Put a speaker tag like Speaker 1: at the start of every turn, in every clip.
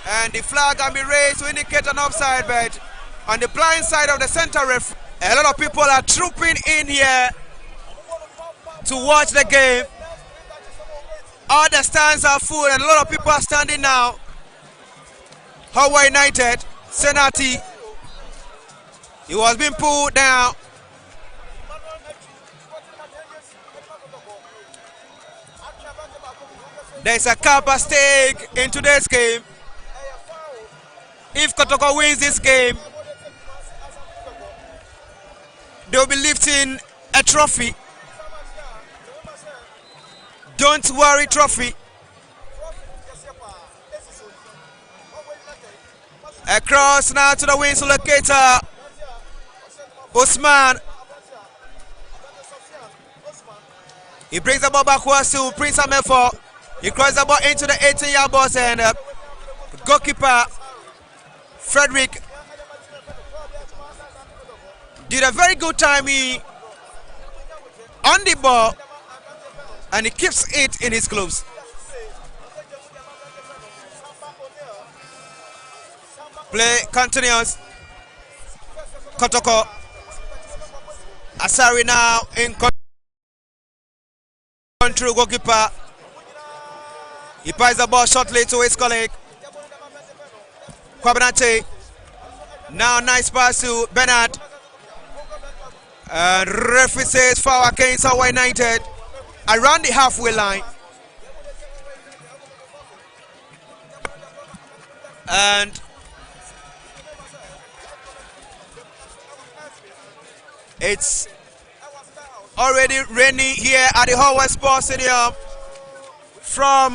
Speaker 1: And the flag can be raised to indicate an offside, but on the blind side of the center ref, a lot of people are trooping in here to watch the game. All the stands are full and a lot of people are standing now. Hohoe United, Senati, he was being pulled down. There's a cap at stake in today's game. If Kotoko wins this game, they'll be lifting a trophy. Don't worry trophy. Across now to the wings locator. Osman. He brings the ball backwards to Prince Amefo. He crosses the ball into the 18-yard box and goalkeeper Frederick did a very good timing on the ball and he keeps it in his gloves. Play continues. Kotoko. Asari now in control. Goalkeeper. He passes the ball shortly to his colleague. Kwabnate. Now nice pass to Bernard. And referee says foul against Hohoe United around the halfway line. And it's already raining here at the Hohoe Sports Stadium. From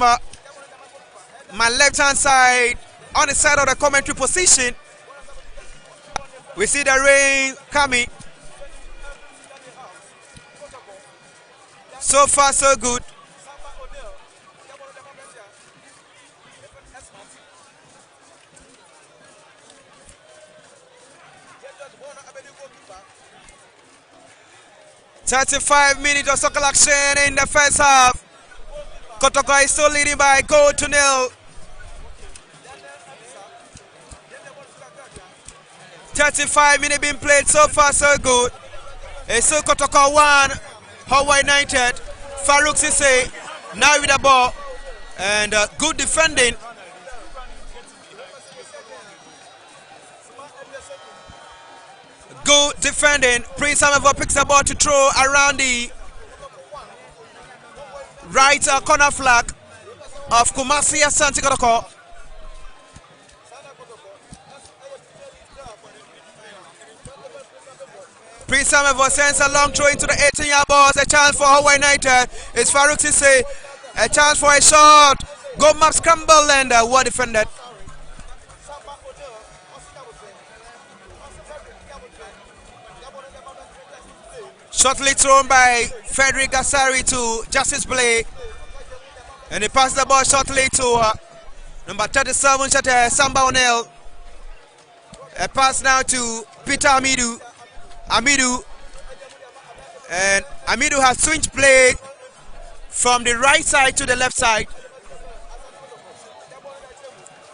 Speaker 1: my left hand side, on the side of the commentary position, we see the rain coming. So far so good. "35 minutes of soccer action in the first half. Kotoko is still leading by a goal to nil. 35 minutes being played, so far so good. It's still Kotoko 1, Hohoe United. Farouk Sisse now with the ball and good defending. Good defending. Prince Amefo picks the ball to throw around the right corner flag of Kumasi Asante Kotoko. Prince Amefo sends a long throw into the 18-yard box. A chance for Hohoe United. It's Farouk Sisse. A chance for a shot. Go map scramble and well defended. Shortly thrown by Frederick Asari to Justice Play. And he passes the ball shortly to number 37, Samba O'Neill. A pass now to Peter Amidu. And Amidu has switched play from the right side to the left side.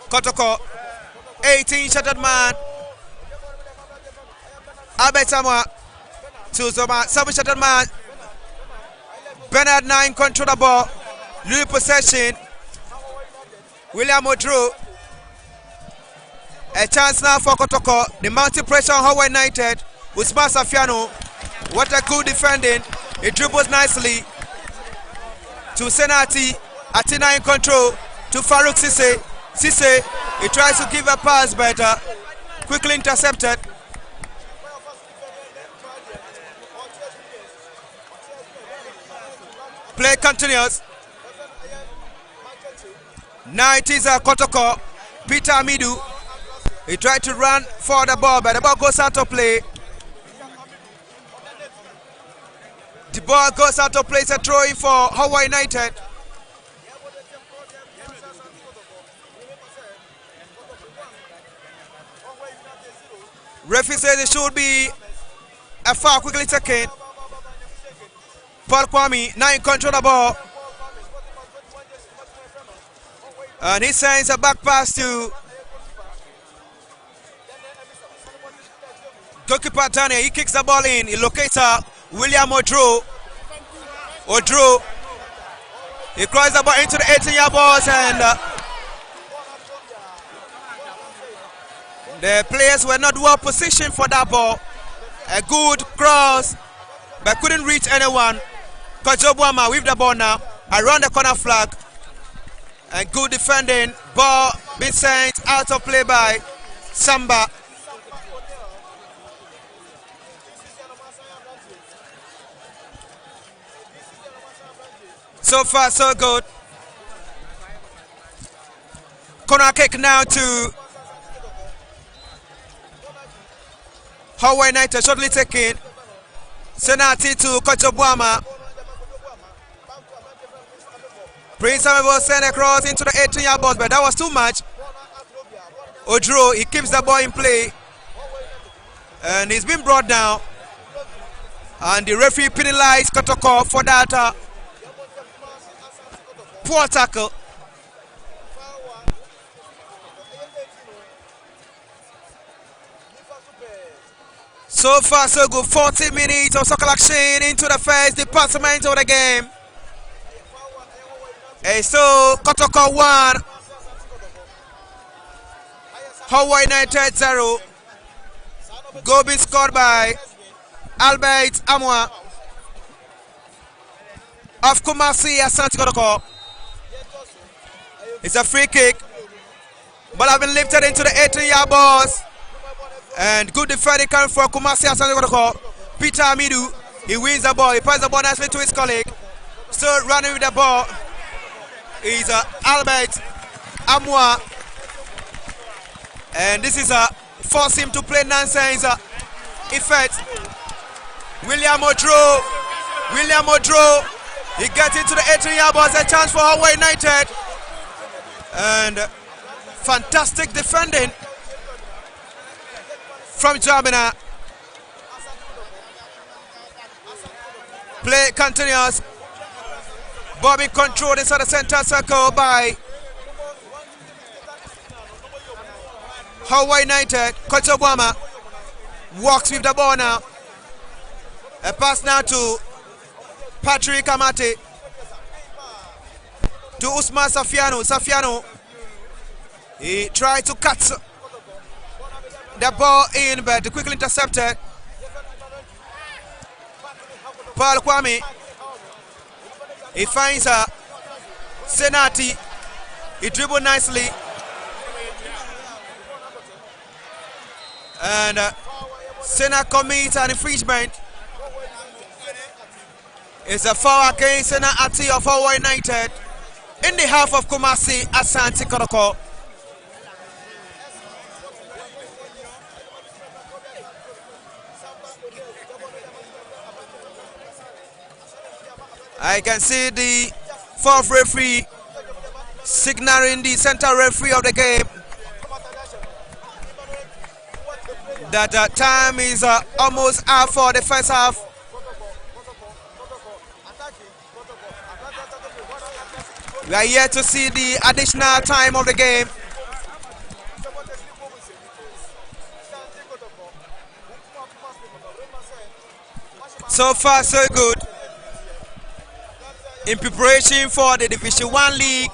Speaker 1: Kotoko, 18 shattered man. Albert Samoa to Zoma, 7 shattered man. Bernard 9 control the ball. Lose possession. William Odro. A chance now for Kotoko. The mounting pressure on Hohoe United. Usman Safiano. What a good defending. It dribbles nicely to Senati. Atina in control to Farouk Sisse. Sisse, he tries to give a pass but quickly intercepted. Play continues. Now it is Kotoko. Peter Amidu. He tried to run for the ball but the ball goes out of play. The ball goes out of play. It's a throw in for Hohoe United. Referee says it should be a foul quickly taken. Paul Kwame now in control of the ball. And he sends a back pass to Goalkeeper Daniel, he kicks the ball in. He locates William Odro. He crosses the ball into the 18-yard box, and the players were not well positioned for that ball. A good cross, but couldn't reach anyone. Kojobuama with the ball now around the corner flag, and good defending. Ball being sent out of play by Samba. So far, so good. Corner kick now to Hohoe United, shortly taken. Senati to Kojobuama. Prince Amebo sent across into the 18-yard box, but that was too much. Odro, he keeps the ball in play, and he's been brought down. And the referee penalized Kotoko for that poor tackle. So far, so good. 40 minutes of soccer action into the first department of the game. So Kotoko 1, Hohoe United 0. Goal being scored by Albert Amwa of Kumasi Asante Kotoko. It's a free kick. Ball has been lifted into the 18-yard box. And good defending coming for Kumasi Asante Kotoko. Peter Amidu, he wins the ball. He passes the ball nicely to his colleague. Still running with the ball is Albert Amwa. And this is force him to play nonsense effect. William Odro, he gets into the 18-yard box. A chance for Hohoe United. And fantastic defending from Jamina. Play continues. Bobby controlled inside the center circle by Hohoe United. Kojobuama walks with the ball now. A pass now to Patrick Amate. To Usman Safiano. He tried to cut the ball in, but quickly intercepted. Paul Kwame. He finds Senati. He dribbled nicely. And Sena commits an infringement. It's a foul against Sena Ati of Hohoe United in the half of Kumasi Asante Kotoko. I can see the fourth referee signaling the center referee of the game that time is almost out for the first half. We are here to see the additional time of the game. So far, so good. In preparation for the Division 1 League.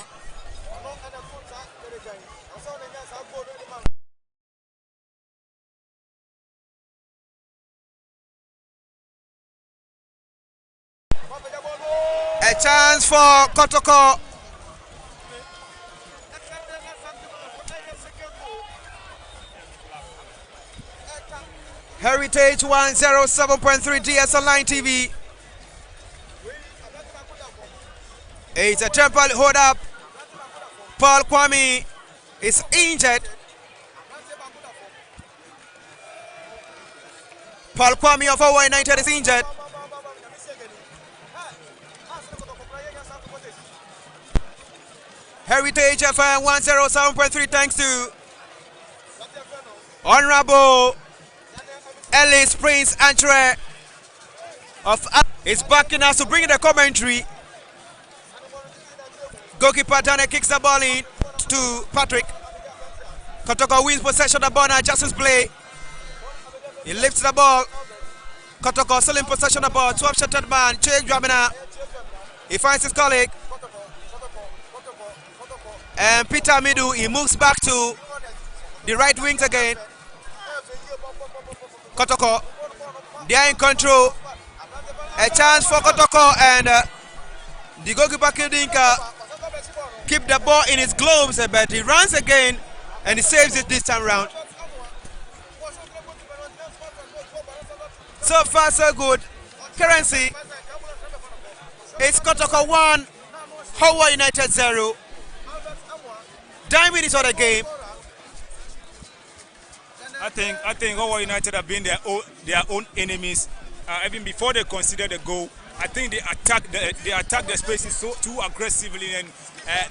Speaker 1: A chance for Kotoko. Heritage 107.3 DS Online TV. It's a temporary hold up. Paul Kwame is injured. Paul Kwame of Hohoe United is injured. Heritage FM 107.3 thanks to Honorable Ellis Prince Andre of is backing us to bring the commentary. Goalkeeper Dane kicks the ball in to Patrick. Kotoko wins possession of the ball now. Justice play. He lifts the ball. Kotoko still in possession of the ball. 12-shotted man. Jake Dramina. He finds his colleague. And Peter Midu, he moves back to the right wings again. Kotoko, they are in control. A chance for Kotoko, and the goalkeeper keep the ball in his gloves, but he runs again and he saves it this time round. So far so good. Currency, it's Kotoko 1, Hohoe United 0. 9 minutes of the game.
Speaker 2: I think Hohoe United have been their own enemies even before they consider the goal. I think they attack the spaces too aggressively, and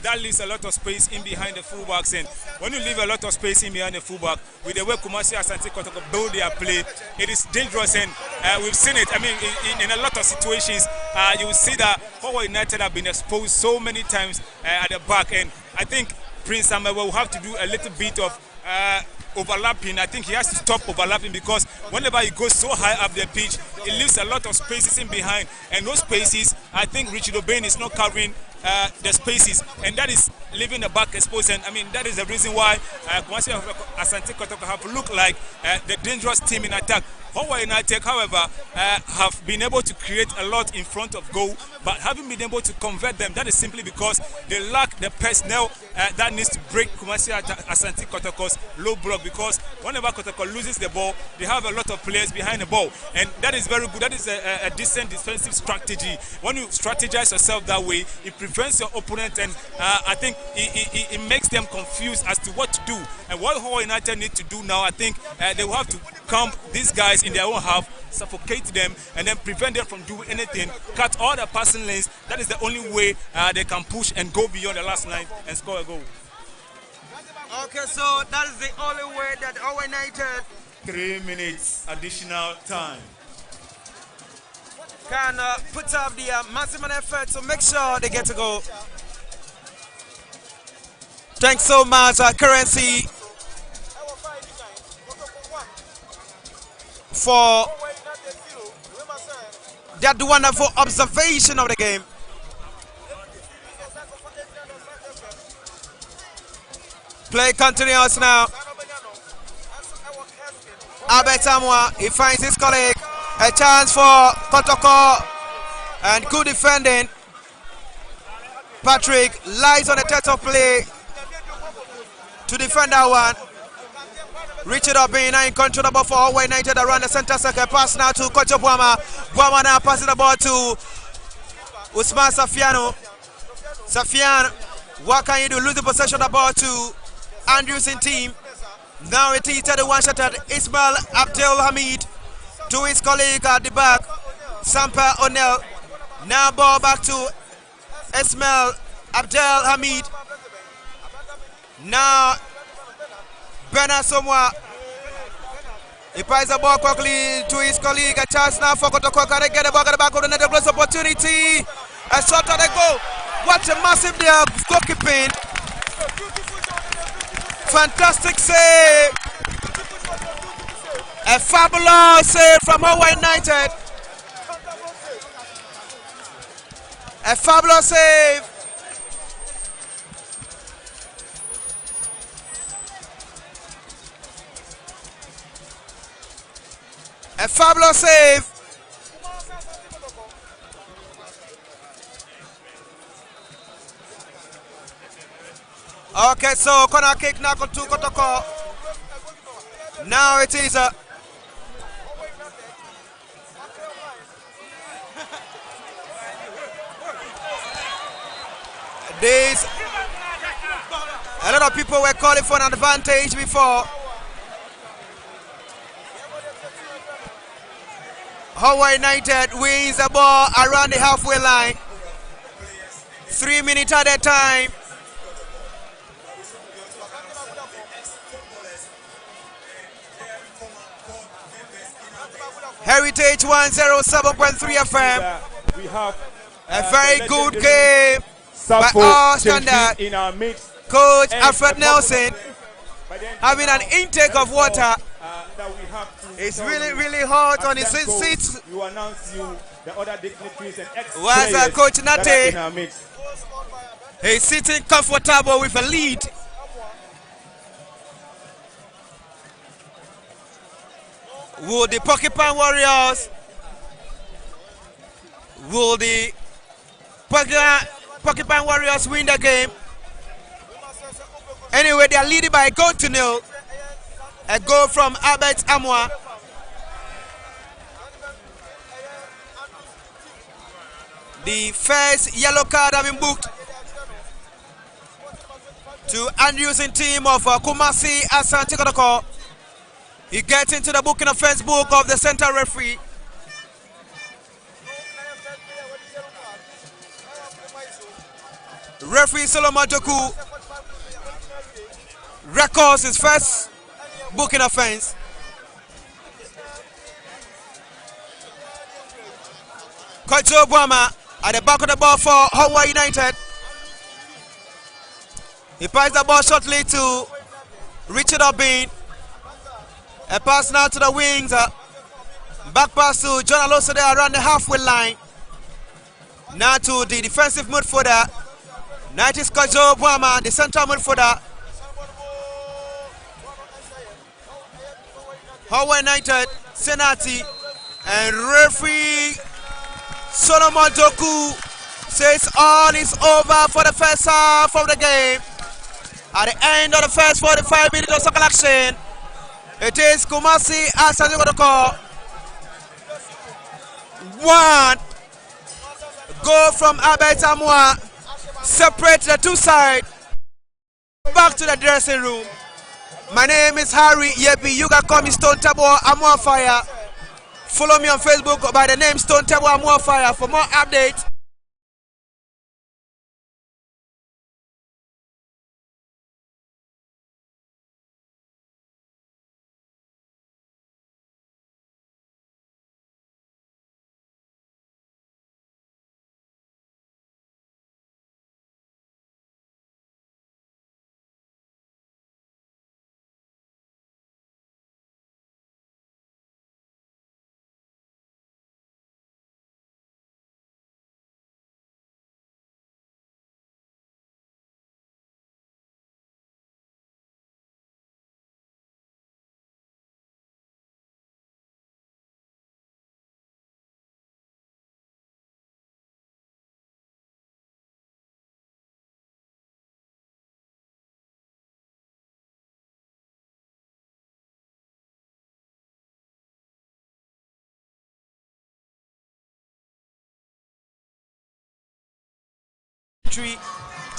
Speaker 2: that leaves a lot of space in behind the fullbacks. And when you leave a lot of space in behind the fullback, with the way Kumasi Asante Kotoko build their play, it is dangerous. And we've seen it. I mean, in a lot of situations, you will see that Hohoe United have been exposed so many times at the back. And I think Prince Samuel will have to do a little bit of overlapping. I think he has to stop overlapping, because whenever he goes so high up the pitch, it leaves a lot of spaces in behind, and those spaces, I think Richard O'Bain is not covering the spaces, and that is leaving the back exposed. And I mean, that is the reason why Asante Kotoko have looked like the dangerous team in attack. Hohoe United, however, have been able to create a lot in front of goal, but haven't been able to convert them. That is simply because they lack the personnel that needs to break Kumasi Asante Kotoko's low block, because whenever Kotoko loses the ball, they have a lot of players behind the ball, and that is very good. That is a decent defensive strategy. When you strategize yourself that way, it prevents your opponent, and I think it makes them confused as to what to do. And what Hohoe United need to do now, I think they will have to camp these guys in their own half, suffocate them, and then prevent them from doing anything, cut all the passing lanes. That is the only way they can push and go beyond the last line and score a goal.
Speaker 1: Okay, so that is the only way that Hohoe United
Speaker 2: 3 minutes additional time
Speaker 1: can put up the maximum effort to make sure they get a goal. Thanks so much, Currency, for that wonderful observation of the game. Play continues now. Albert Amwa, he finds his colleague. A chance for Kotoko, and good defending. Patrick lies on the touch of play to defend that one. Richard Obin in control of the ball for Hohoe United around the center circle. Pass now to Kocho Bwama. Bwama now passing the ball to Usman Safiano. Safian, what can you do? Lose the possession of the ball to Andrews in team. Now it is 31-shotted Ismail Abdel Hamid to his colleague at the back, Sampa O'Neill. Now ball back to Ismail Abdel Hamid. Now Bernard Somwa. He passes the ball quickly to his colleague. A chance now for Kotoko. Can they get the ball at the back of the net? A close opportunity. A shot at the goal. What a massive there goalkeeping. Fantastic save. A fabulous save from Hohoe United. A fabulous save. A fabulous save. Okay, so corner kick now to Kotoko. Now it is this. A lot of people were calling for an advantage before. Hohoe United wins the ball around the halfway line. 3 minutes at a time. Heritage 107.3 FM.
Speaker 2: We have
Speaker 1: a very good game by all standards.
Speaker 2: In our midst,
Speaker 1: Coach Alfred Nelson having an intake of water.
Speaker 2: That we have
Speaker 1: It's really hot on his seat.
Speaker 2: You announce the other dignitaries and
Speaker 1: Where's Coach Nate? He's sitting comfortable with a lead. Will the Porcupine Warriors, will the Porcupine Warriors win the game? Anyway, they are leading by a goal to nil. A goal from Albert Amwa. The first yellow card has been booked to Andrew's team of Kumasi Asante Kotoko. He gets into the booking offense book of the center referee. Referee Solomon Joku records his first booking offense. Kojo Buama at the back of the ball for Hohoe United. He passes the ball shortly to Richard Obin. A pass now to the wings. Back pass to John Alonso there around the halfway line. Now to the defensive midfielder. Now it is Kojo Buama, the central midfielder. Hohoe United, Senati, and referee Solomon Joku says all is over for the first half of the game. At the end of the first 45 minutes of soccer action, it is Kumasi Asante Kotoko 1. Goal from Albert Amwa. Separate the two sides. Back to the dressing room. My name is Harry Yepi. You can call me Stone Table. I'm on fire. Follow me on Facebook by the name Stone Table. I'm on fire for more updates.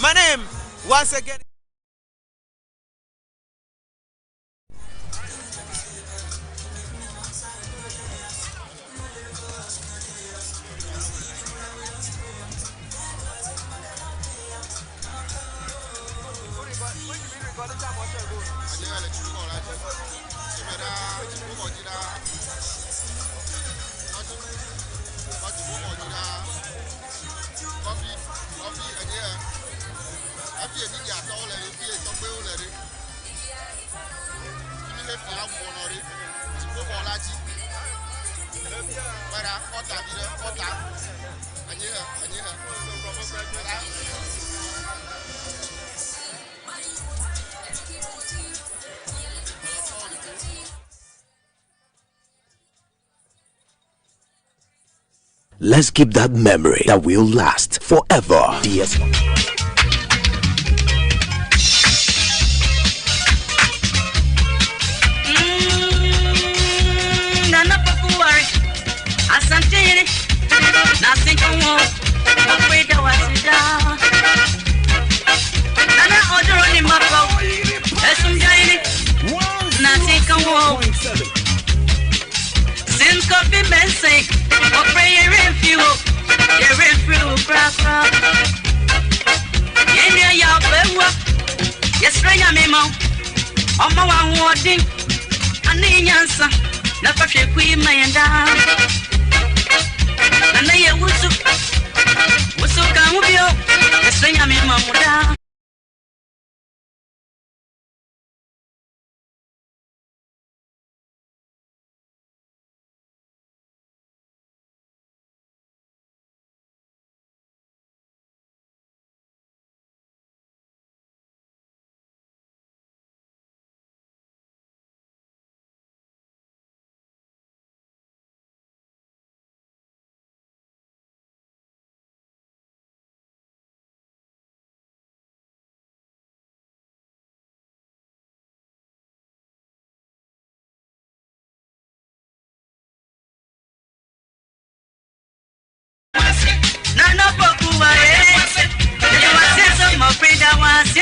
Speaker 1: My name, once again.
Speaker 3: Let's keep that memory that will last forever. DS.
Speaker 4: Asante, nothing can walk. Afraid I was down. Nana order on him up. Some giant, nothing can walk. Since coffee men say, afraid you refuel, you refuel, crack. Yenya ya bewa, yes, Raya Memo. On my one warding, and the answer, never shake we may and down. And they was so come with you, yes, Raya Memo.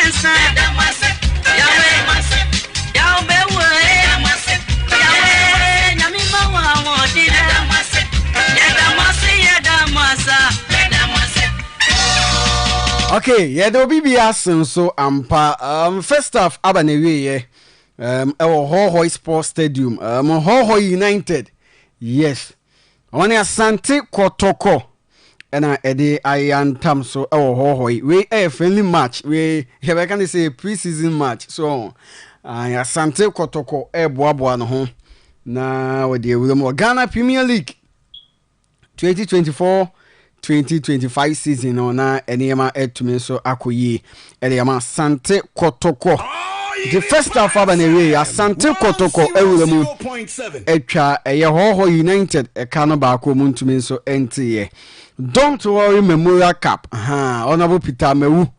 Speaker 4: nyansa yawe yawe yawe nyamima wa modina yadamasa
Speaker 5: Okay, yeah, there will be a so ampa first half abanewe our Hohoe Sports Stadium Hohoe United, yes, on Asante Kotoko and Eddie Ayantam so our Hohoe we a friendly match we have I can say pre-season match so Asante Kotoko boabo no ho na we dey with Ghana Premier League 2024-2025 season na enema etumi so akoyi enema Asante Kotoko. The first half of an area, Asante Kotoko, Ewulamu, Echa, Hohoe United, a Canabako Muntumin so NTA. Don't worry, Memorial Cup, Honorable Peter Mewu,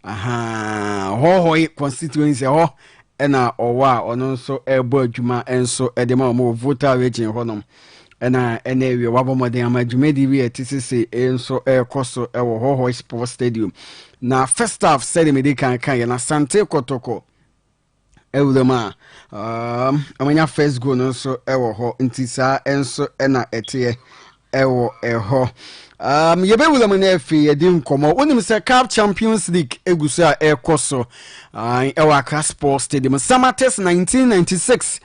Speaker 5: Hohoe constituency, and Owa, on also Elbow Juma, and so Edema more voter region, Honum, and area Wabamadiama Jumedi, TCC, and so Air Costo, our Hohoe Sports Stadium. Now, first half, said Medican Kayan, Asante Kotoko. Ewulema amanya first goal no so ewo ho ntisa enso ena etie ewo eho yebewulema na afi yedim komo onim se Cup Champions League eguso a ekoso ewo Accra Sports Stadium Samates 1996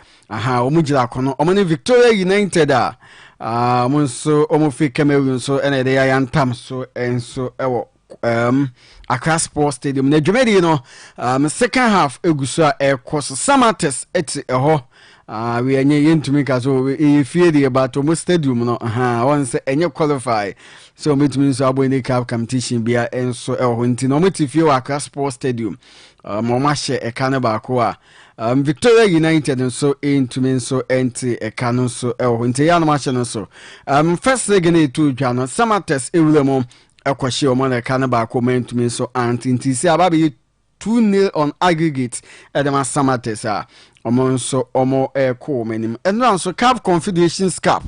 Speaker 5: omujira kono omane Victoria United monso omofi Cameroon so ena de yantam so enso ewo Accra Sports Stadium na dwumedi no second half eguso a course Samates eti eho we anye yentumi ka so e fie de about mo stadium no won say enye qualify so metumi so abo ni cup competition bia enso eho nti no meti fie wa Accra Sports Stadium mo ma hye eka ne ba ko a Victoria United so entumi so enti eka no so eho nti ya no ma hye no so first leg na etu dwa no Samates ewulemo Akwashi omana kanaba comment so anti si ababe 2-0 on aggregate edema Samates omonso omo ko menim and also Cup Confederations Cup,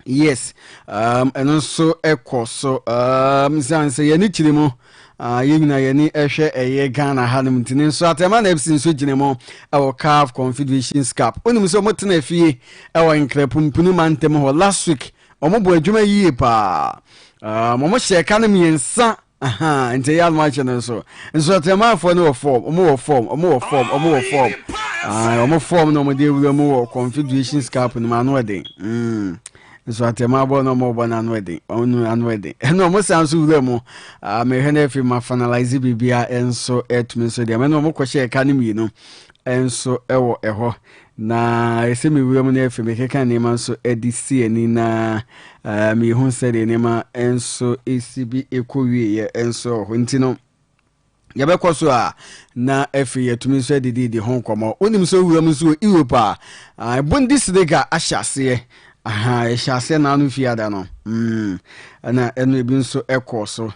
Speaker 5: yes, and also so zan say yani chirimo yegina yani ehwe eye Ghana hanum tinin so atema na ebsin so ginemo our Cup Confederations Cup onum so motena fie ewa nkrepumpunu mantem ho last week omobo adwuma yie pa momo sheka na miensa nte ya match no so atema for no form omo form no mo dey we mo Confederations Cup no manu eden so atema bo no mo bo na no eden onu anu eden no mo sanso we mo me hene fi ma finalize bibia enso etumi so dey me no mo ko sheka na mi no enso ewo eho na esemi wiram na efe mekeka nema so edisi ani na mi hu sede nema enso esibi ekowie enso ho ntino yabekwaso a na efe yetumi so edidi ho komo onim so wiram so Europe Bundesliga ahyase ehyase na anu fiada no na enu ebi so ekoso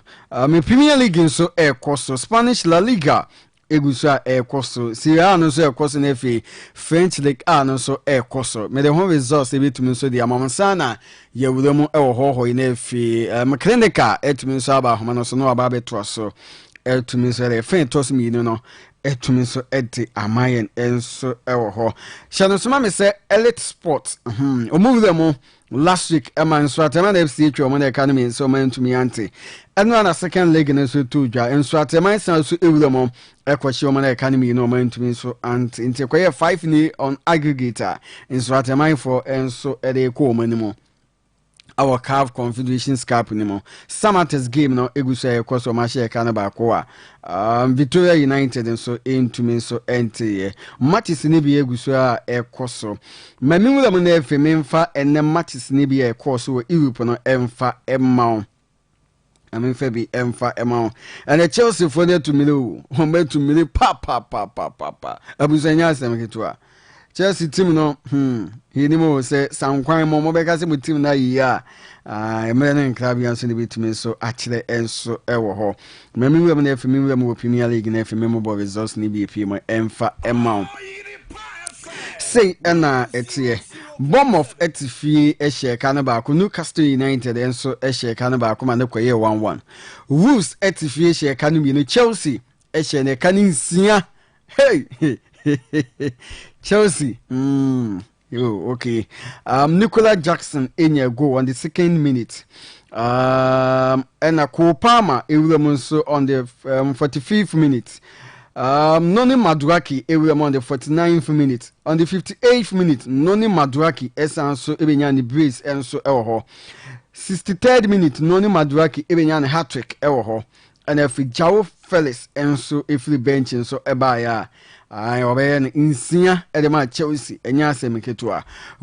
Speaker 5: me Premier League so ekoso Spanish La Liga egusa ekoso Serie no so ekoso na fi French League no so ekoso me the home results ebitumi so dia mamsana yewuremu ewo Hohoe na fi mechanical etumi so aba homa no so no aba beto so etumi so the French mi no etumi so edi amayen enso ewo ho shano so ma me say Elite Sports omuvuremu last week man so atema na FCH o mo na economy so man to me anti eno na second leg na so to dwa enso atema san so ewuremo ekwachi o mo na economy no man to me so anti nti kwaye 5 ni on aggregator enso atema for enso ede ko mo nimo our Cup Confederations Cup nimo Samates game no egusa ekoso ma share kana ba ko Victoria United enso into me so ente matches ni bi egusa ekoso mamimula mo na efe memfa enne matches ni bi ekoso Europe no emfa emma amemfa bi emfa emma and the Chelsea for there to me home to me pa abusanya asem ketua Chelsea team no he mo say sankwan mo beka se mo team na yi a emere nkra bia so ne bitimi so akire enso ewo ho memiwe mo na efemiwe mo Premier League na efemiwe mo results ni bi efie mo emfa emma say na etie Bournemouth etifie ehye kan ba ko Newcastle United enso ehye kan ba ko ma ne koye 1-1 Wolves etifie ehye kan bi no Chelsea Eshene Kaninsia. Hey, Chelsea. Oh, okay. Nicola Jackson in your goal on the 2nd minute. And a Kopama Ewlemonso on the 45th minute. Noni Maduaki Ewlem on the 49th minute. On the 58th minute, Noni Maduaki Esanso Ebenyani Breeze and so Ewoho. 63rd minute, Noni Maduaki Ebenyani hat-trick Ewoho. And if Jao Felix and so if the bench and so Ebaya. I obey an insia edema Chelsea and Yase Meketua.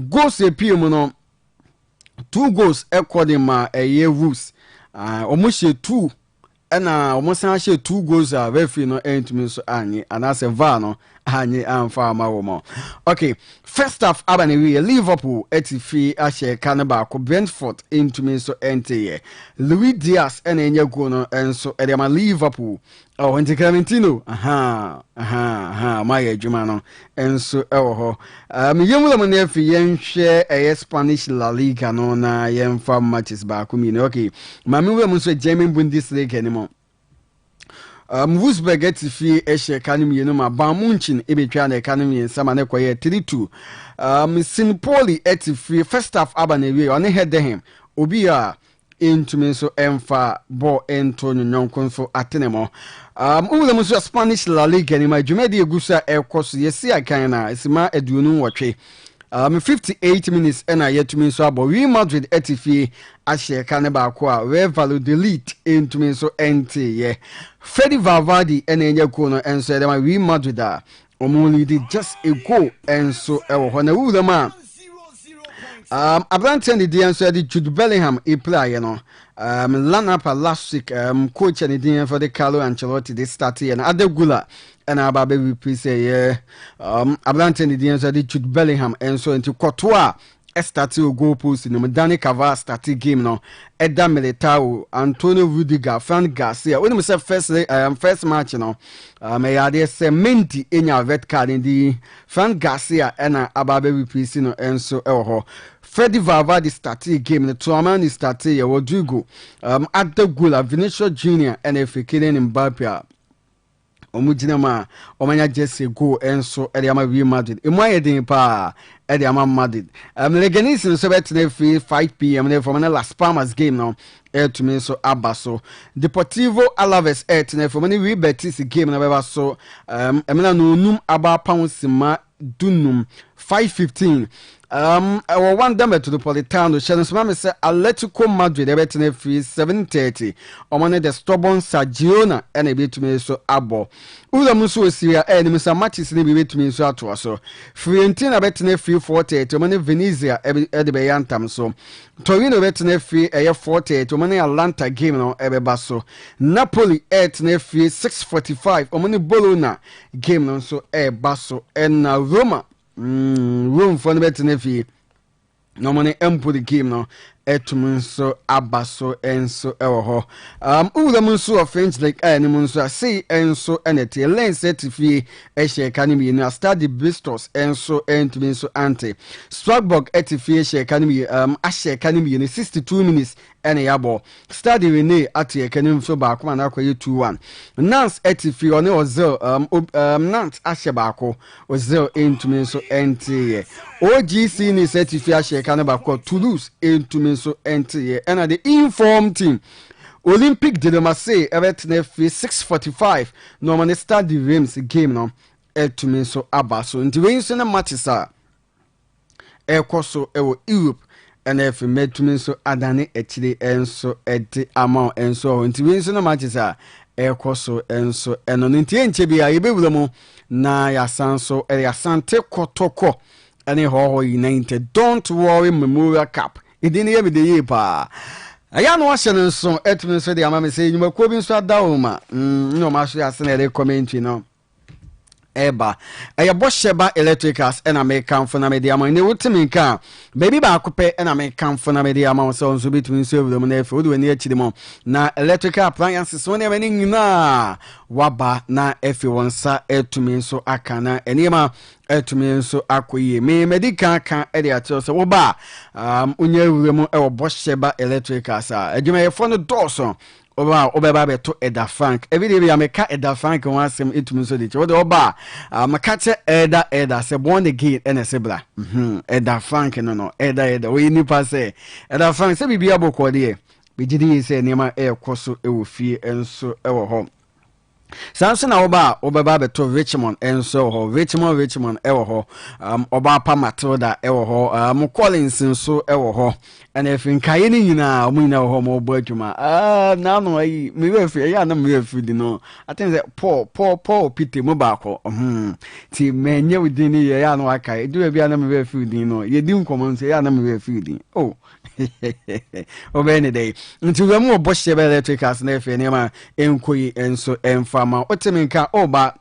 Speaker 5: Goals a Piomono 2 goals according ma a year rules. Almost 2 and almost 2 goals are very no end to me so Annie and as a Vano Annie and Farmer Womo. Okay, first half Abani Liverpool etifi Ashe Canabako Brentford into me so ente Louis Diaz and Enya Gono and so edema Liverpool. Oh, and Clementino. My Jumano. And so, young woman, yen share a Spanish La Liga, no, na yen farm matches back. Okay, my woman said Jamie Bundesliga anymore. Wolfsburg get fee Eshe Academy, no, my Bamunchin, Ebitran Academy, and some 3-2. Sinpoli etifi first half Abanewe, on the head to him. Obia. Into me so emfa bo Antonio Nyonkon for Atenemo. Ulamuso Spanish La Liga and my Jumedi Gusa air course, yes, I can. It's my edunu watch. 58 minutes and I yet to me so about Real Madrid etifi Ashe Canaba Qua, where value delete into me so empty, yeah. Freddy Valverde and Enya Kono and said, my Real Madrid only did just a goal and so when a man. Abranten the answer the Jude Bellingham play, you know. Line up last week, coach and the for the Carlo Ancelotti they started and other Gula and Ababe we say, yeah. Abranten the answer the Jude Bellingham and so into Courtois. Started goal post in the Dani Cavaz started game now. Eda Militao, Antonio Rudiger, Fran Garcia. When we say first match, you know, may I say Menti in your red card in the Fran Garcia and Ababe Pisino and so Freddy Valverde started game. The Tuamani started Rodrigo, Adegula, Vinicius Jr. and if Kylian Mbappe. Omujinama omanya Jesse go enso Ediama Real Madrid imoye din pa Ediama Madrid Leganis in so betne 5 p.m. from the Las Palmas game now to me so Abaso Deportivo Alaves from any Betis game na so emena no num aba pounds ma dunum 5:15 I want them to the Politano. Shannon Mama said, Atletico Madrid, everything free 7:30. On the stubborn Sagiona and a bit to me so abo. Ula Musu Syria and Mr. Matches in the to me so at so. Fiorentina betting free 40 to many Venezia Edibayantam so. Torino betting free a 40 to many Atlanta game no Ebebaso. Napoli at free 6:45 or many Bologna game no so Basso and Roma. Room for the betting fee. No money empo the game no etumun so abaso enso ewo ulamunso of French like animunso say enso enete lens etifi ehye academy na start the Bristol enso entumin so ante Strasbourg etifi ehye academy ahye academy in 62 minutes ene yabo start the Rene ati academy so ba kuma na akoye 2-1 Nantes etifi one ozel Nantes ahye ba ko ozel entumin so ente OGC ni etifi ahye academy ba ko Toulouse entumin so enter and the inform team Olympic de Marseille everything 6:45 normally start the Reims game no to me so abaso into wins in the matches are Europe and if made to me so adane actually and so at the amount and so into wins in the matches are Ekoso and so and on into be a bebulomo na ya sanso Asante Kotoko and Hohoe Utd don't worry Memorial Cup. It didn't even the year pa. I am watching so etmin so the amame say you ko bin so dauma. No ma so asene comment you know. Eba. Aya bosheba electricals and American for na media man. Ne wotimi kan. Baby ba akopɛ and American for na media man so so between so them na for do na echi dem. Na electrical appliances so na mani nyina waba na efi wonsa etumi so akana enema etumi so akoye me medical kan e dey ato so wo ba onya wure mu e wo bosheba electricals a adwuma ye for no dɔɔso oba obeba to Eda Frank every day I make Eda Frank one sem etumi so de what oba maka che Eda say born again and sebla Eda Frank no Eda we nipa say Eda Frank say bibia bokɔ de be gidi say niam koso ewo fie enso ewo ho Samson oba obeba beto Richmond enso ho Richmond ewo ho oba pa Matilda ewo ho Collins nso ewo ho and if in kaye ni nyina omu nyina ho mo bo adwuma na no ayi me we fi ya na me we fi di no I think that Paul Peter mo ba ko ti menye wudi ni ya no aka e do bia na me we fi di no ye di nkomo nso ya na me we fi di oh obeni day nti we mu obo shebe electricals na efe ni ma enkoyi enso emfama oteminka oba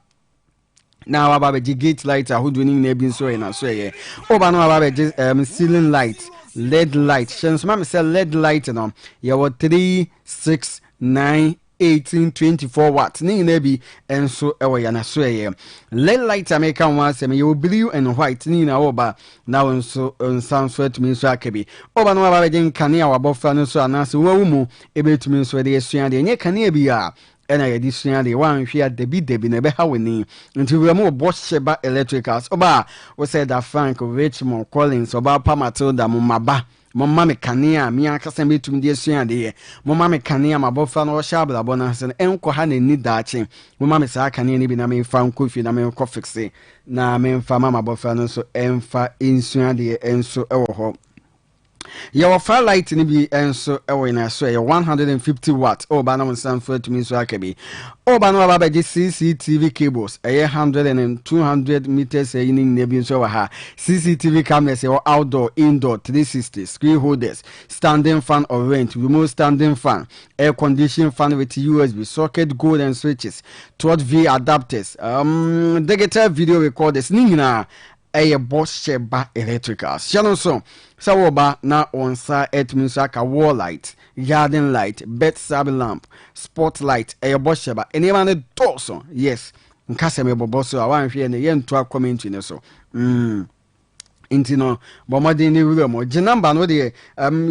Speaker 5: na wa ba be gate light ahodo ni na bi nso na so ye oba na wa ba be ceiling light LED light shenso ma me say LED light no ye wo 3 6 9 18 24 watts ni na bi enso ewo ya na so ye LED light America one say me blue and white ni na oba na nso nsanso atumi nso akabi oba no ba be nkane a wabofra no so anase wawu mu ebetumi nso de esua de nye kane bi a ena ye disua de wan hwia debi na be ha woni nti we mu Boscheba electricals oba we said that Frank Richmond Collins oba pa Matilda mu maba mama mekania mi akasa betumi de esua de ye mama mekania mabofra no shabla bona se enko ha na ni daache mama me sa kania ni bi na me fa nkofi na me ko fixe na me fa mama bofra no so emfa insua de enso ewo ho your fire light ni bi enso ewo na so ye 150 watt oba na monsan for to me so akabi oba no baba be CCTV cables 100 and 200 meters in ne bi so ha CCTV cameras outdoor indoor 360 screen holders standing fan or rent remote standing fan air conditioning fan with USB socket gold and switches 12V adapters digital video recorders ni nyina Boscheba electricals channel so sawoba na onsa etminso aka wall light garden light bedside lamp spotlight Boscheba anyone ne doso yes nkase me boboso awan hwe ne yentu comment ne so inti no bomade ni wura mo ginamba no de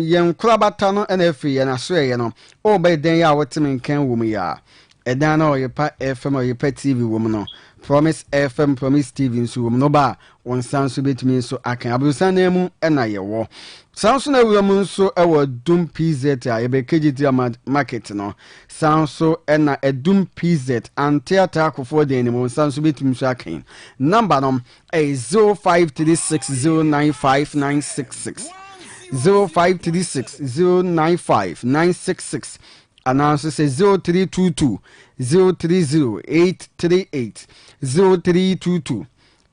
Speaker 5: yen kurabata no na afi ye na so ye no oba den ya wotimi nkan wo mu ya edan na oyepa FM oyepa TV wo mu no Promise FM Promise TV nso no ba on sanso betimi nso akan abusan na mu na ye wo sanso na wura mu nso ewo dum PZ a ye be KGT market no sanso na edum PZ antiata akofo de ni mu sanso betimi nso akan number no 0536095966 0536095966 announce say 0322 030838 0322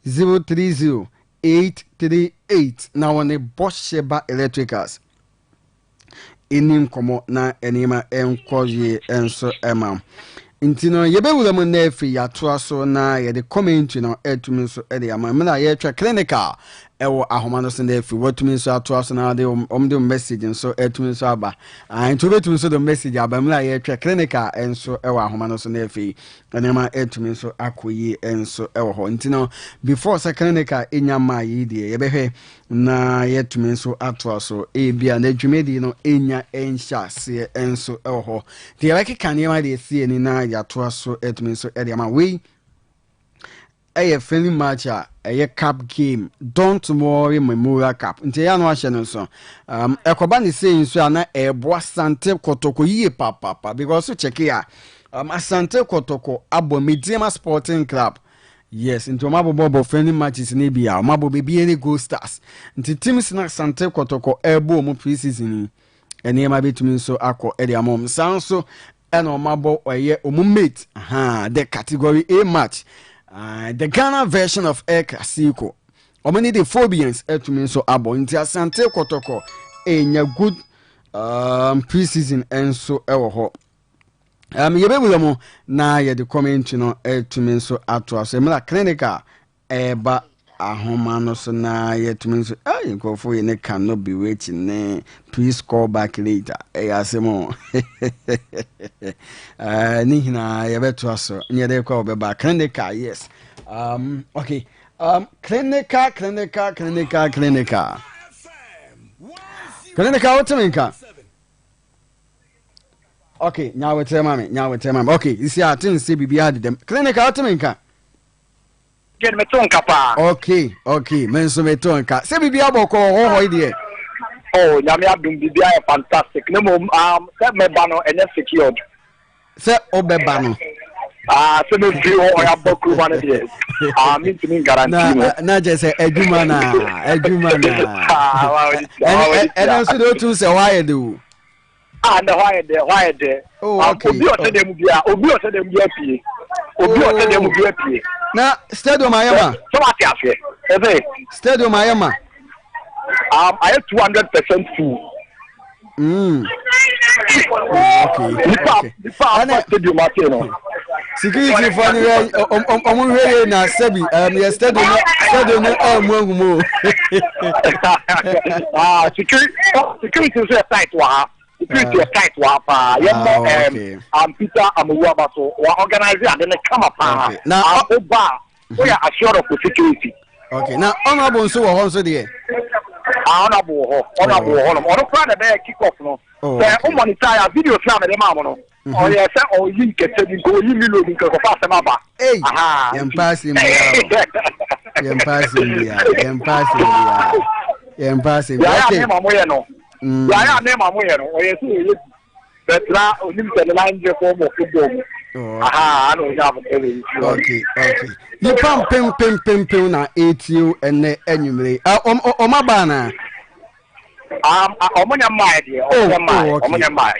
Speaker 5: 030838 now on a Boscheba electricals inim komo na enima enkoye enso ema intino yebewura mu na efi ya to aso na ye de comment no etumi so e de ama me na ye twa clinical ewo ahoma no so na efi watumi so ato aso na de de message so etumi so aba into betumi so the message aba me na ye twa clinical enso ewo ahoma no so na efi enema etumi so akoyi enso ewo ho intino before sa clinical enyama yi de ye behwe na yetumi so ato aso e bia na dwumedi no enya ensha se enso ewo ho de ye keka ne ma de sie ni na ya to aso etumi so e de ama we a friendly match a cup game don't worry Memorial Cup nti ya no ahye no so ekoba ne sei so ana ebo Asante Kotoko yie papa because so check here Asante Kotoko abo Mediama Sporting Club yes nti omabobo friendly matches ne bia omabobe bia ne Gold Stars nti teams na Asante Kotoko ebo mu pre-season ene ma betumi so akọ ede amom sanso ena omabo oye omumate the category A match the Ghana version of El Clasico. Omani the Phobians etumi so abo nti Asante Kotoko enya good pre-season enso ewo ho. Yebewula mo na ye the comment no etumi so ato aso emla clinical eba ahoma no so na yetumi so nkofo ye ne can no be waiting ne please call back later asemo ni hina ye beto aso nye de kwa obeba clinical yes okay clinical otuminka Okay, now we tell mami. Okay, you see, I didn't see BBR them. Clinic out to me.
Speaker 6: Get me tonka pa.
Speaker 5: Okay, menso me tonka. Say BBR boko Hohoe dear.
Speaker 6: Oh, Yami Abdum BBR fantastic. No set me bano and secured.
Speaker 5: Say Obebano.
Speaker 6: So me view or ya boku one of years. Mean to me guarantee.
Speaker 5: Na just say Edumana. And also do to say why do.
Speaker 6: And why there? Oh, okay. Obi o tell them be
Speaker 5: na stadium ayama.
Speaker 6: So what you say?
Speaker 5: Stadium ayama.
Speaker 6: I have 200% full.
Speaker 5: Okay. Security for the na sebi stadium mo.
Speaker 6: Security is tight wa. Security is tight wa pa. Peter Amuwa so organize and then come up. Now we are assured of the security.
Speaker 5: Okay. Now honorable so also there.
Speaker 6: Honorable. On the plan the kick off no. Say monitor video film the mama no. Oh yes, oh you get to go you million because of fast maba.
Speaker 5: Hey. Passing me.
Speaker 6: Okay. Ya name amoye no. Oh yes, but la onim the line je for mo football. I don't have it.
Speaker 5: Okay. You pam pem na ATU and enyumre. Omabana.
Speaker 6: Omunya mai dear.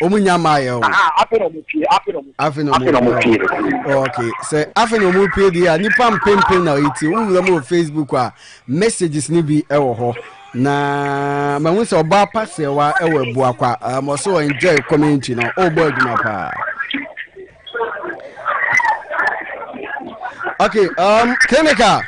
Speaker 6: Omunya mai.
Speaker 5: Okay. Say afeno mu pay dear. Ni pam pem na ATU. Wo mo Facebook a messages ni bi e wo ho. Na mahu se oba pasewa e we bua kwa. Mo so enjoy community na obo aduma pa. Okay, Clinica.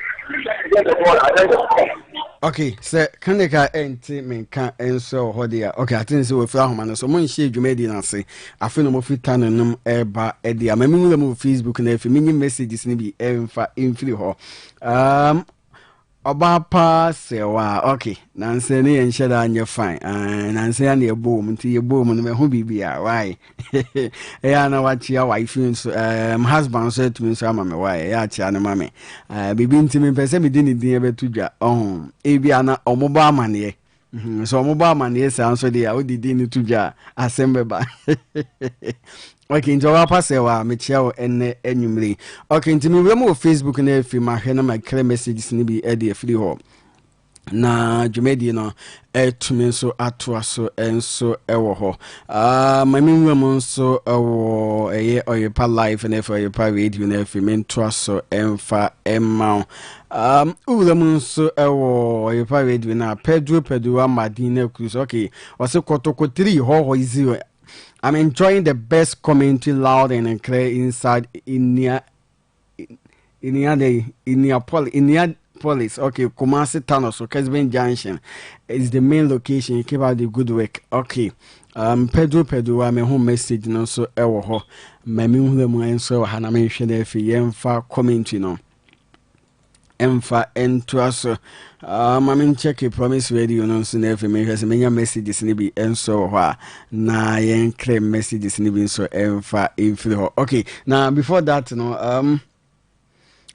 Speaker 5: Okay, sir, Clinica enti menka enso hodia. Okay, I think so we fly home so mon share dwumadi na se. Afi no mo fita nanum eba edi amemi mu Facebook na efi mini messages ni bi emfa emfiri ho. Obapa sewa okay nanse ne yenhyeda anye fine nanse ya ne ebom nti ebom no me ho bibia why ya na wachia wife so husband so to so ama me why ya chia ne mame bibi nti me pese me di ne din ebetudwa ebia na omoba amane so omoba amane se anso de ya odidi ni tudwa asembeba. Okay, nti wa pasewa me chia o enne enwumre. Okay, nti me wura Facebook na efi ma hwe na ma kre messages ni bi e de afiri ho. Na dwumedi no etumi so atoa so enso ewo ho. Ma me wura mo so ewo eye oyepa live na efi oyepa radio na efi me ntoa so emfa emma. Wura mo so ewo oyepa radio na Pedro Amadina Cruz. Okay, wase Kotoko 3 Hohoe 0. I'm enjoying the best commentary loud and clear inside Indianapolis. Okay, Kumasi Town, so Kesben Junction is the main location. You keep out the good work. Okay, Pedro, I'm a home message. No, so ewo memi hule so hana me shede fi yemfa commentary no. Emfa entuaso mamin check promise radio no so na me hwese menya messages ni bi enso ho na yen claim messages ni bi so emfa infri ho. Okay, now before that no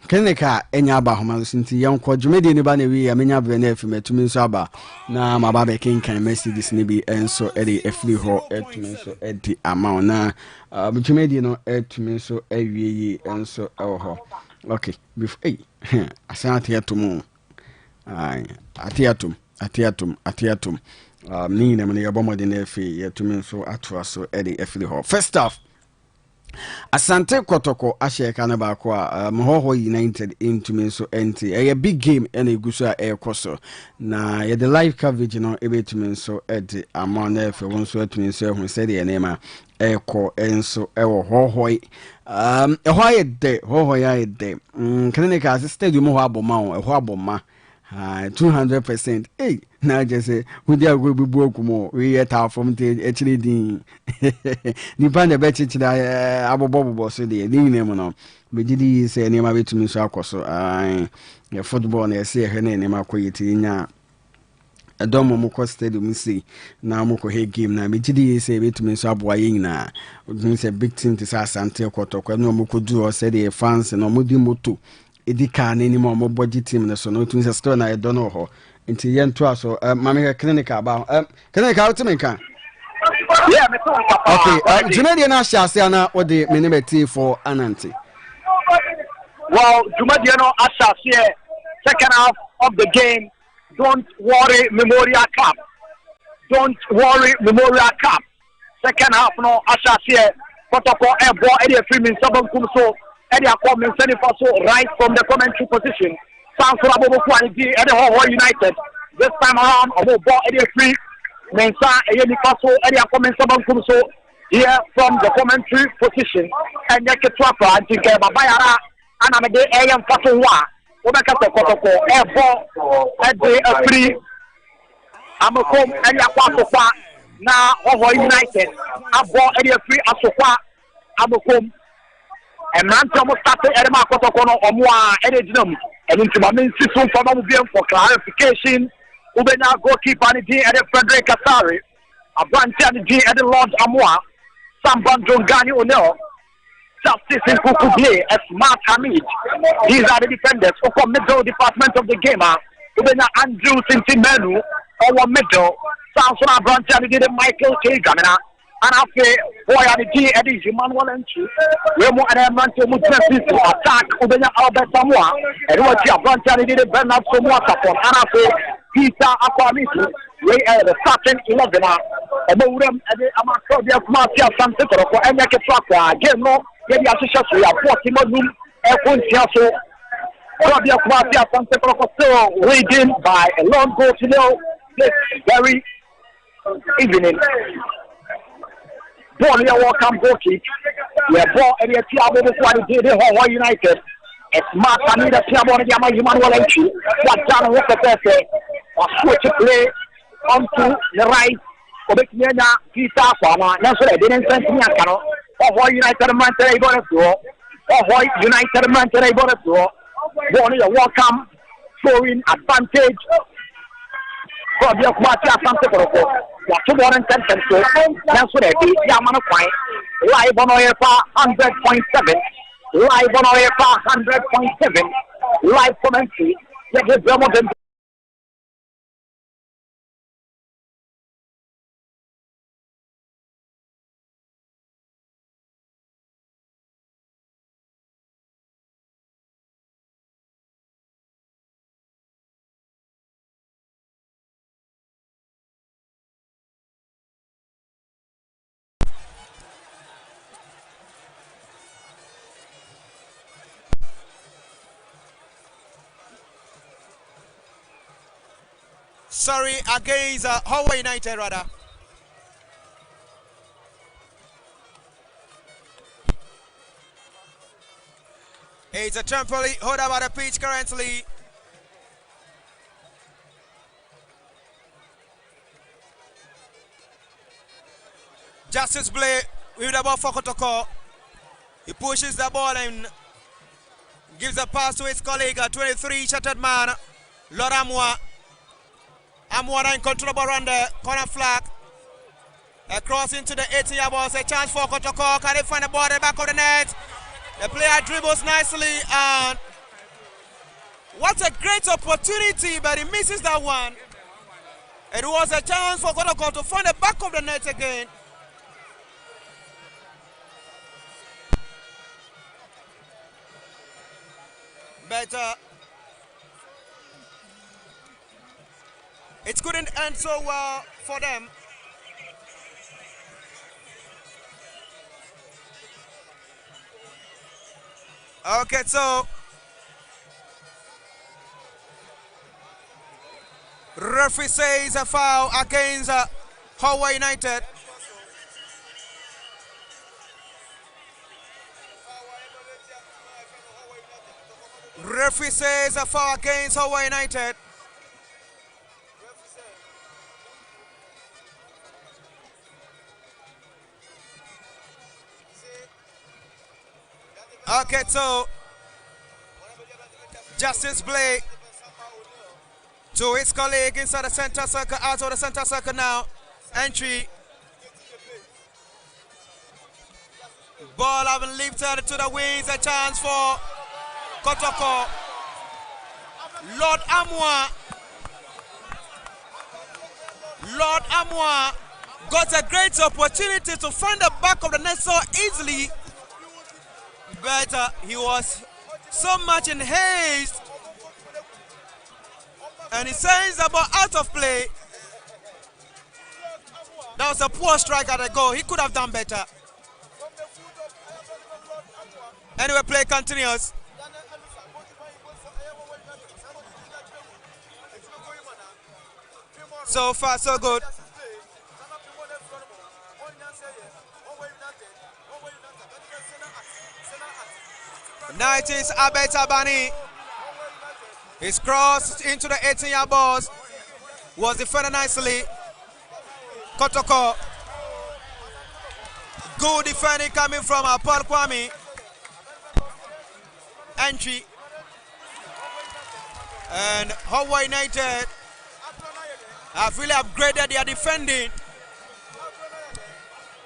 Speaker 5: Clinica enya aba homa sinti yen ko dwumedi ni ba na wi ya menya bre na efime tumi so aba na maba be kan messages ni bi enso e de efri ho etumi so e di amount na dwumedi no etumi so awie enso e ho. Okay, before Asante Kotoko. Atiatum. Ni na me yabo modern efi yetumi so atoa so e de efri ho. First off, Asante Kotoko asheka na ba ko Hohoe United into me so enti a big game and a gusa air coso na ye the live coverage no ebetumi so edi amount efe won so etumi so hu said the name eko enso ewo Hohoe Hohoe de clinical assistant you mo aboma ho aboma 200%. Hey, now just say, we are going to be broke more. We are from the actually the Nipan the betch that Abobo so the name no. We did say name of to me so I football and say her name quality in ɛdɔm mo kɔ stadium see na mo kɔ he game na me gidi say betumi so aboa yin na odun say big team to say Asante Kotoko no mo kɔ do o say the fans no mo di moto edika na ni mo budget team no so no tun say store na ɛdɔ no ho nti ye nto aso mame clinical ba clinical to me kan
Speaker 6: yeah me to papa
Speaker 5: okay Jumadi na hyase na o de me ne beti for Anante
Speaker 6: well Jumadi no hyase second half of the game. Don't worry, Memorial Cup. Don't worry, Memorial Cup. Second half, no, Asha here. Kotoko, Ebo, Eddie Freeman, Sabon Kumso, Eddie Akom, sending for so right from the commentary position. Sansura Bobo Quality, Eddie Hohoe United. This time around, Obo, Eddie Free, Mensa, Eddie Faso, Eddie Akom, Sabon Kumso, here from the commentary position. And Yaketwapa, and Tinker Babayara, and I'm a day, AM Faso Wa. Obeka Kotoko ebo ede afri amakom ene akwa asokwa na Hohoe United abo ede afri asokwa amakom emrante mo start ede ma Kotoko no omo a ede dinam ene ntima men siso for mo bien for clarification ubenya goalkeeper ni din ede Frederick Kasari abante ni din ede Lord Amoa Sambandro Gani Onel Justice in Kukubie, a smart Hamid. These are the defenders who come middle department of the game. Ubena Andrew Sintimenu, our middle. Samson Abrantia did Michael K. Gamina. And after boy and the G Eddie Emmanuel Entry, we more and Amante Mutsesi to attack Ubena Albert Samoa. And what Abrantia did Bernard Samoa Sapon. And after Peter Aquamitu, we are the starting 11. And we are the Amakodia Marcia Asante Kotoko and Yaketwaka. Again, no. Maybe I should say, I bought him a room, so Claudia Kwasi Asante Kotoko still leading by a long goal to nil this very evening. Ball here, welcome goal kick. We have ball area Tiabo before the day, Hohoe United. A smart Anita Tiabo and Yama Emmanuel Entry. What John Walker says, or switch to play onto the right. Obekina Peter Fama, National didn't send me a canoe. Hohoe United man today got a draw. Hohoe United man today got a draw. One is a welcome showing advantage. Claudia Kwasi Asante Kotoko. What 2 more than 10 so that's what I did. Yamano Fine. Live on OFA 100.7. Live on OFA 100.7. Live commentary. Let the Vermont.
Speaker 1: Sorry, against Hohoe United rather. It's a temporary hold up at the pitch currently. Justice Blay with the ball for Kotoko. He pushes the ball and gives a pass to his colleague, 23 shattered man, Lord Amwa. Amwa in control around the corner flag. Across into the 80-yard ball. It's a chance for Kotoko. Can they find the ball at the back of the net? The player dribbles nicely, and what a great opportunity, but he misses that one. It was a chance for Kotoko to find the back of the net again. But it couldn't end so well for them. Okay, so referee says a foul against Hohoe United. Referee says a foul against Hohoe United. Okay, so Justice Blake to his colleague inside the center circle, out of the center circle now. Entry. Ball having lifted to the wings, a chance for Kotoko. Lord Amwa got a great opportunity to find the back of the net so easily, but he was so much in haste, and he says the ball out of play. That was a poor strike at the goal. He could have done better. Anyway, play continues. So far, so good. Now it is Abet Abani. He's crossed into the 18-yard box. Was defended nicely. Kotoko. Good defending coming from Paul Kwame. Entry. And Hohoe United have really upgraded their defending.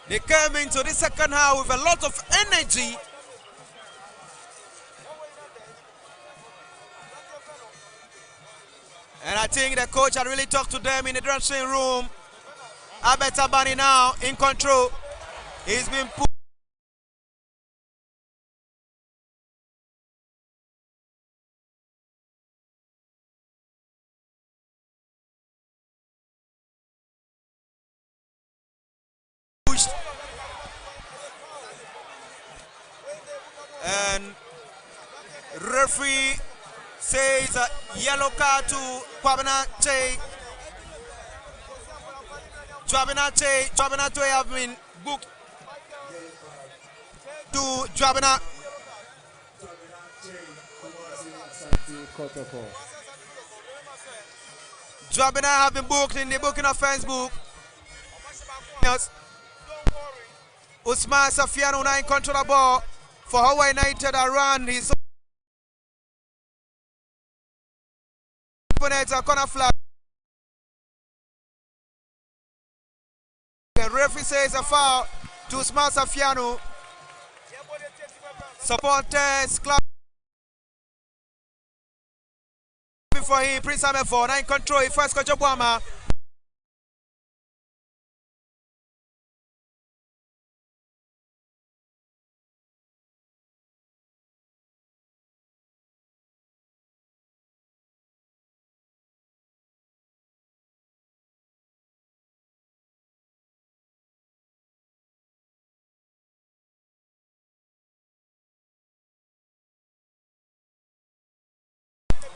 Speaker 1: They came into the second half with a lot of energy. And I think the coach had really talked to them in the dressing room. Abet Abani now in control. He's been put. And referee says a yellow card to Kwabinache. Jwabinache have been booked to Jwabina. Jwabina have been booked in the booking offense book. Yes. Usman Safiano now in control of the ball for Hohoe United around his opponent, a corner flag. The referee says a foul to Usman Safiano. Supporters club for him. Prince Amefo now in control. First coach Obama.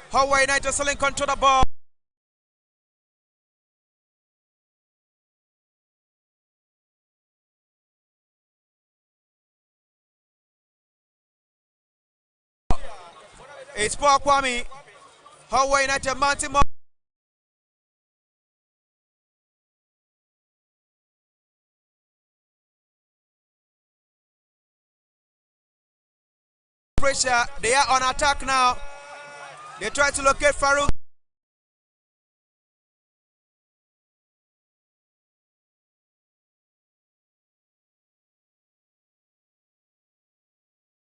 Speaker 1: Hohoe United still in control of the ball. It's Paul Kwame. Hohoe United mounting more. Pressure. They are on attack now. They try to locate Farouk.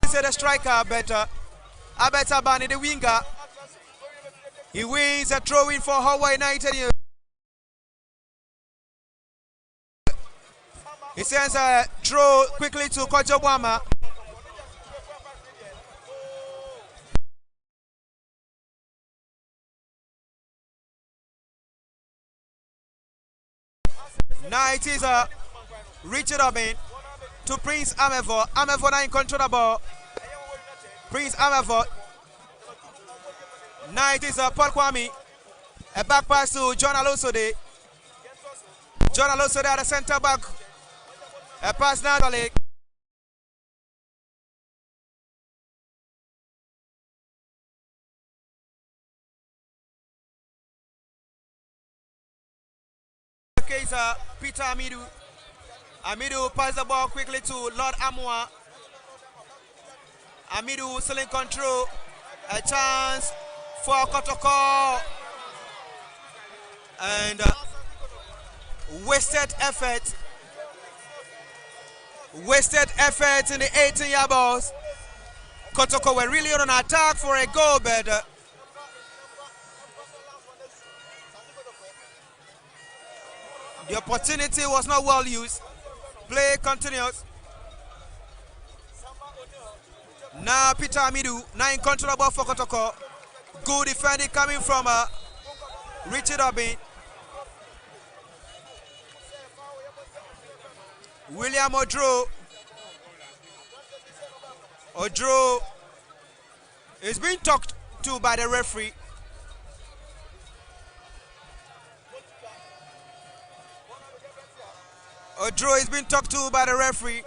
Speaker 1: Say the striker better. Abet Abani, the winger. He wins a throw-in for Hohoe United. He sends a throw quickly to Coach Obama. Now it is Richard Obin to Prince Amefo. Amefo now in control of the ball. Prince Amefo. Now it is Paul Kwame. A back pass to John Alosode. John Alosode at the center back. A pass now to Lake. Peter Amidu. Amidu passes the ball quickly to Lord Amwa. Amidu still in control. A chance for Kotoko. And wasted effort. Wasted effort in the 18-yard box. Kotoko were really on an attack for a goal, but the opportunity was not well used. Play continues. Now Peter Amidu, now in control of ball for Kotoko. Good defending coming from Richard Obin. William Odro. Odro is being talked to by the referee. Odro is being talked to by the referee.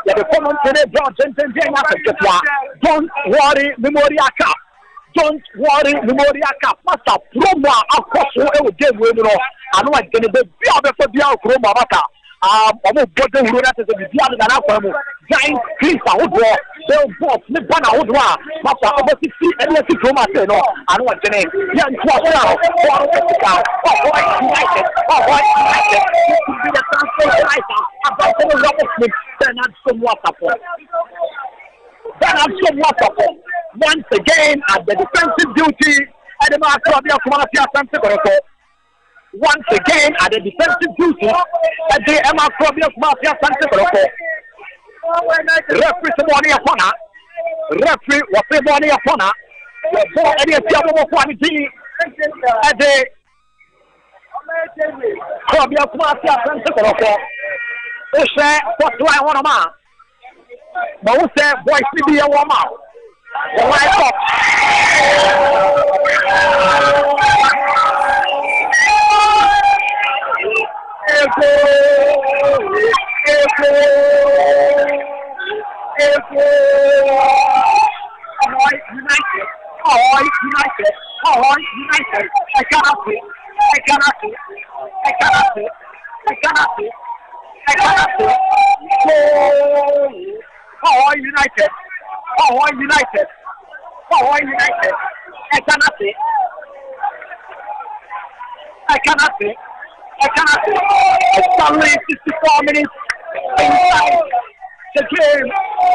Speaker 6: Yeah, the common today, don't worry, Memorial Cup. Don't worry, Memorial Cup. Master promo akoso e o game we no. Anu wa gene be bia be for bia promo abaka. Omo bodo huru na te be bia na akwa mu. Giant Chris ahodo. They boss me bana ahodo a. Master obo si e dey promo ate no. Anu wa gene. Ya ntu aso a. United. United. Be the transfer United. About the Robert Smith. Bernard support. Once again at the defensive duty at the Asante Kotoko. Once again at the defensive duty at the Asante Kotoko. Referee Simone Afona. Referee was Simone Afona. The ball at the quality at the Asante Kotoko. Who say what do I want to man? But who say boys to be a woman? The light up. United. I cannot see. Hohoe United. I cannot see. It's only 64 minutes inside the game.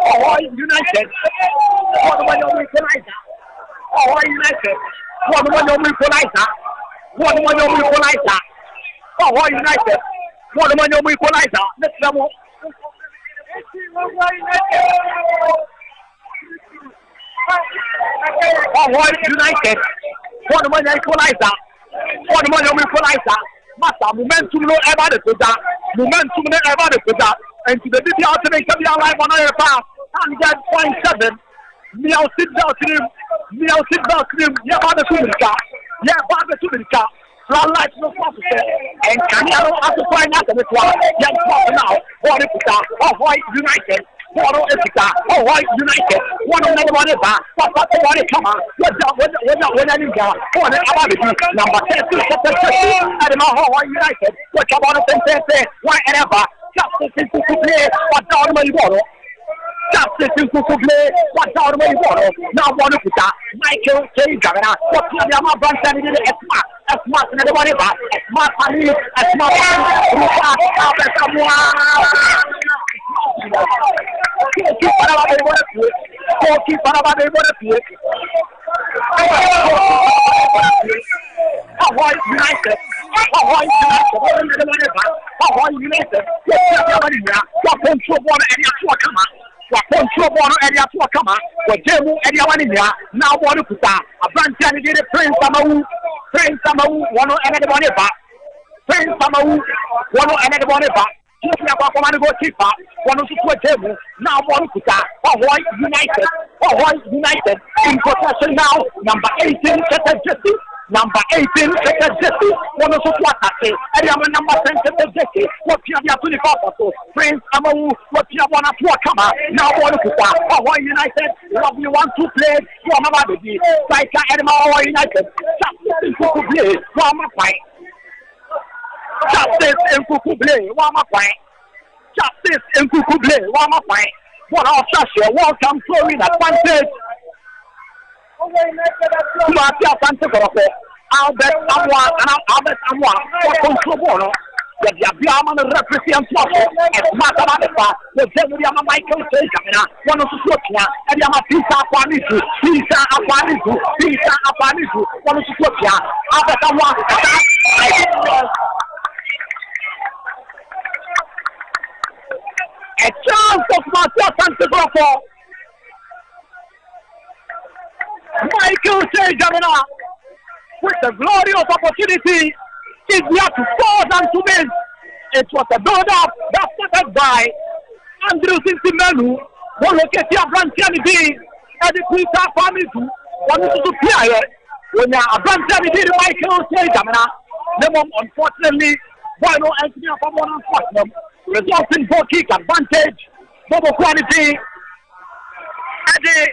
Speaker 6: Hohoe United. What about your equalizer? Hohoe United. What about your equalizer? Hohoe United. What about your equalizer? Let's go. Hohoe United. What about your equalizer? Master, momentum no ever the pizza. And to the video alternate can be alive on our path. And get 0.7. Meow sit down to him. Yeah, by the Tuminka. Flat lights no possible. And Canelo has to find out this one. Young Papa now. What is it? Hohoe United. Hohoe United. One of them on it. Papa, come on. When I didn't go. Number 10. I don't know Hohoe United. What about the same? Why ever? Justice is to play. What down my water? Justice is to play. What down my water? Now one of that. Michael J. Gavana. What's the other branch that did it? Smart na demore ba smart ali smart rupa apa semua Control one area to a come what Jemu area one in here now one to start a branch and did Prince Samawu, one or another one back. Prince Samawu, one or another one back. Just like a command go keeper, one of the Jemu now one to start. Hohoe United in possession now. Number 18, Jesse. Number 18, Jesse. One of the Swatati. And number 10, Jesse. What you have to the Prince Amawu, what you want to come now one to start. Hohoe United, love you want to play. You are not ready. Like Hohoe United. Justice in Kukuble, one more point. Justice in Kukuble, one more point. Justice in Kukuble, one more point. What our Sasha, welcome to in advantage. Asante Kotoko, Albert Amwa, control the Biaman represents as Matamata, the General Michael Sagamina, one of the Sotia, and Yama Pisa Apanisu, one of the Sotia, Albert Amwa, a chance of Asante Kotoko. Michael Sagamina, with the glorious opportunity, is there to score and to win. It was a build-up that started by Andrew Sintimelu, one located at Brantianity, and the Peter Pamisu, one is to play. When you are Brantianity, Michael Sagamina, unfortunately, Bono Anthony from one on Platinum, resulting for kick advantage, double quality, and the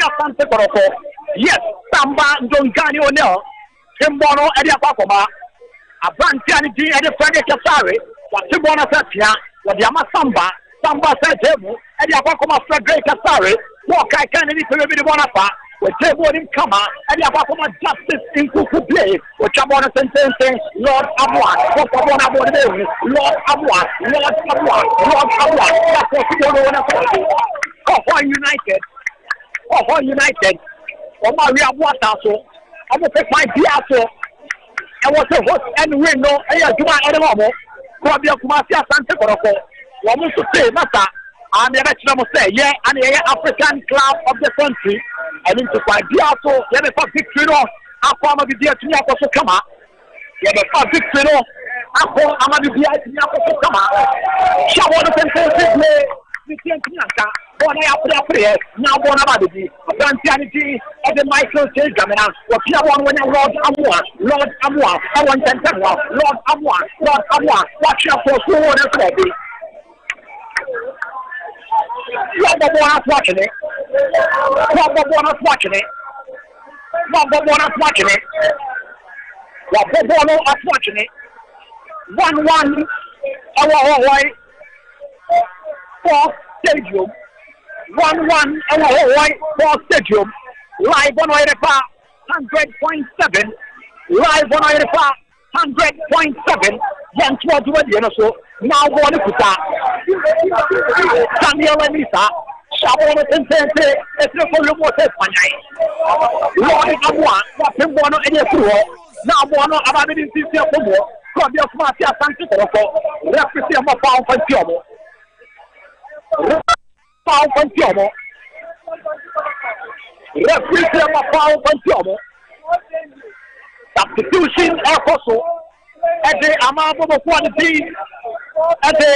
Speaker 6: Asante Kotoko. Yes, Samba Ndongani O'Neill, Timbono Edia Pakoma, a Brantianity and the Freddy Kasari, what Timbono Satia, what Yama Samba said Jemu, Edia Pakoma Freddy Kasari, walk I can't any to be the one up, with Jemu in Kama, Edia Pakoma Justice in Kukuble, which I'm on a sentence, Lord Abwa, Lord Abwa, that's what you don't want to say. Hohoe United. Hohoe United. Maria Wataso. I will take my Piasso. I was a host and win no. I do my animal. Probably a Kumasia Santa Kotoko. One to say, Mata. I'm the next say, yeah, and the African club of the country. I need to find Piasso. Yeah, the first victory. Aquama be there to me. I also come up. Yeah, the first victory. Aquama be there to me. I also come up. Shower the sentence. Now born about the Brantianity and the Michael Sagamina, what you want when you Lord Amwa, I want to tell Lord Amwa, watch out for so on as ready. Number one watching it. Number one watching it. Number one watching it. Number one watching it. 1-1 our Four Stadium, 1-1 Hohoe Four Stadium, live on Oirepa 100.7, live on Oirepa 100.7, Yan Tuadu so now going to put Samuel and Lisa, Shabon and Sente, it's not for your water. Lord Amwa, what him one in your crew, now one of our abilities here for more, Probably of Marcia Asante Kotoko, represent my pound for Tiomo. Pound for Tiomo. Represent my pound for Tiomo. Substitution also at the amount of quantity at the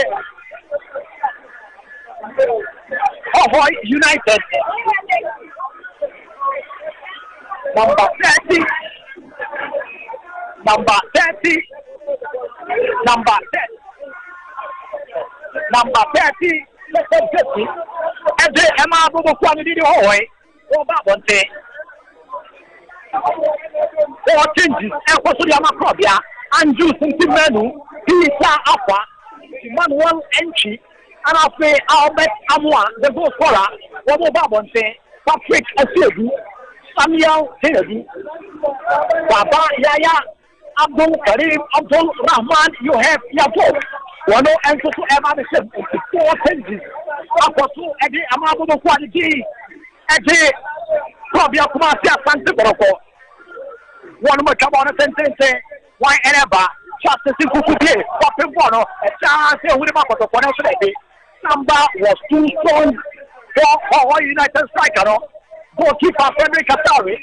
Speaker 6: Hohoe United. Number 30. Number 30. Number 10. Number 30. Let's go. And the amount of quantity of Hohoe. What about one thing? 4 changes. Ekosodiama Probia, Andrew Sintimenu, Peter Apa, Emmanuel Enchi, And I'll say Albert Amwa, the goal scorer, what will Babon say? Patrick Asiedu, Samuel Kennedy, Baba Yaya, Abdul Karim, Abdul Rahman, you have Yato. One and to ever the same 4 pages. Apostle Eddie Amabo quality, Eddie, Probia Kumasia Asante Kotoko. One more come on a sentence, why ever, just a simple play, Papa Bono, a chance here with the Kotoko. Samba was too strong for Hohoe United striker. Goalkeeper Frederick Katari.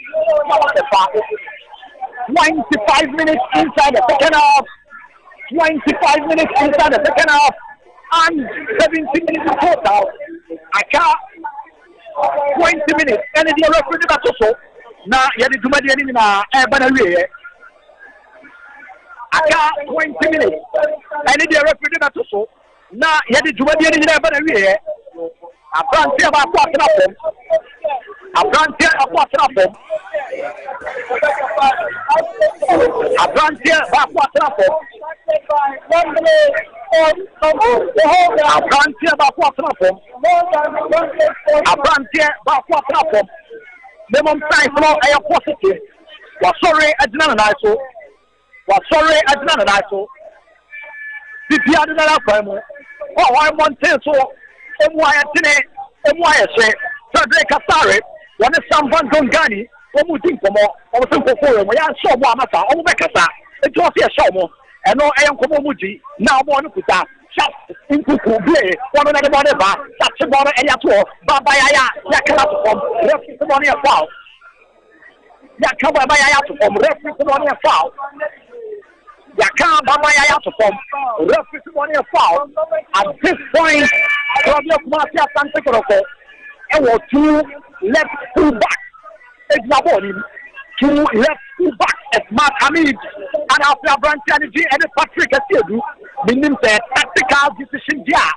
Speaker 6: 25 minutes inside the second half. 25 minutes inside the second half. And 17 minutes in total. I can't. 20 minutes. And the referee got so. Now, you did Jumadi in Banaway. I can't. 20 minutes. And the referee got so. Now, you did Jumadi in Banaway. I can't see about what's up. I can't see about what's up. I can't see about what's up. I can't see about what's up. I can't see about what's up. The moment time for all air positive. Was sorry, I did not know. Was sorry, I did not know. The piano that I found. Oh, I want to so. MYSA, Frederick Katari, one is some Van Gongani, one would think for more, or simple for him. We are so one matter, all Mekasa, it was a show more, and no I am Komomuji, now one to put that, shut in Kuku, one another whatever, such a border and Yato, Babaya, Yakala from Refuge a foul. Yakaba Bayatu from Refuge a foul. Yakam Babaya to form referee a foul. At this point, Asante Kotoko, and was 2 left full back. It's not body. 2 left full back as Mark Hamid and after Branch Energy and Patrick Asiedu, meaning the tactical decision here.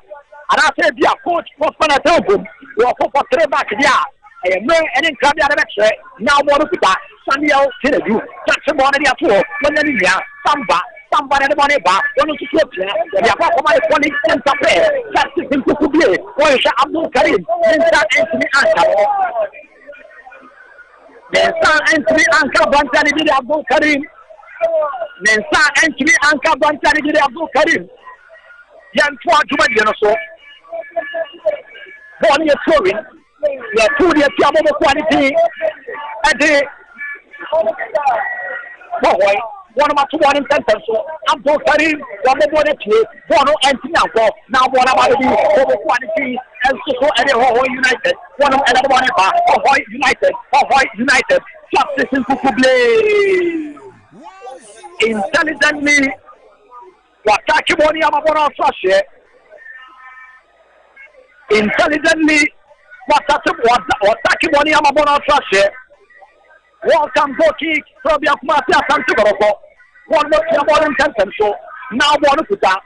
Speaker 6: And I said, yeah, coach, for Panatobum, you are for 3 back here. And no, any crab now one of the Samuel Kennedy, touch a money at all, when the Samba, somebody the money back, one of the slopes, they are for my funny center player, just in Kukubi, or Abdul Karim, Anthony Anka. Then Anthony Anka, Bantani, Abdul Karim. Then Anthony Anka, Bantani, Abdul Karim. Young Twa Jumadiano, one year throwing. We are 2 years of quality a day. One of my 2 in 10 so Abdul Karim, one more than 2, one and now one about the quality and so and Hohoe United, one of another one Hohoe United, justice in Kukuble. Intelligently, what Takimoni Amabona Flash intelligently. Takimoni Amabona Trash. Welcome, go kick from Yakumasi Asante Kotoko. One more ball in 10 so now one put up.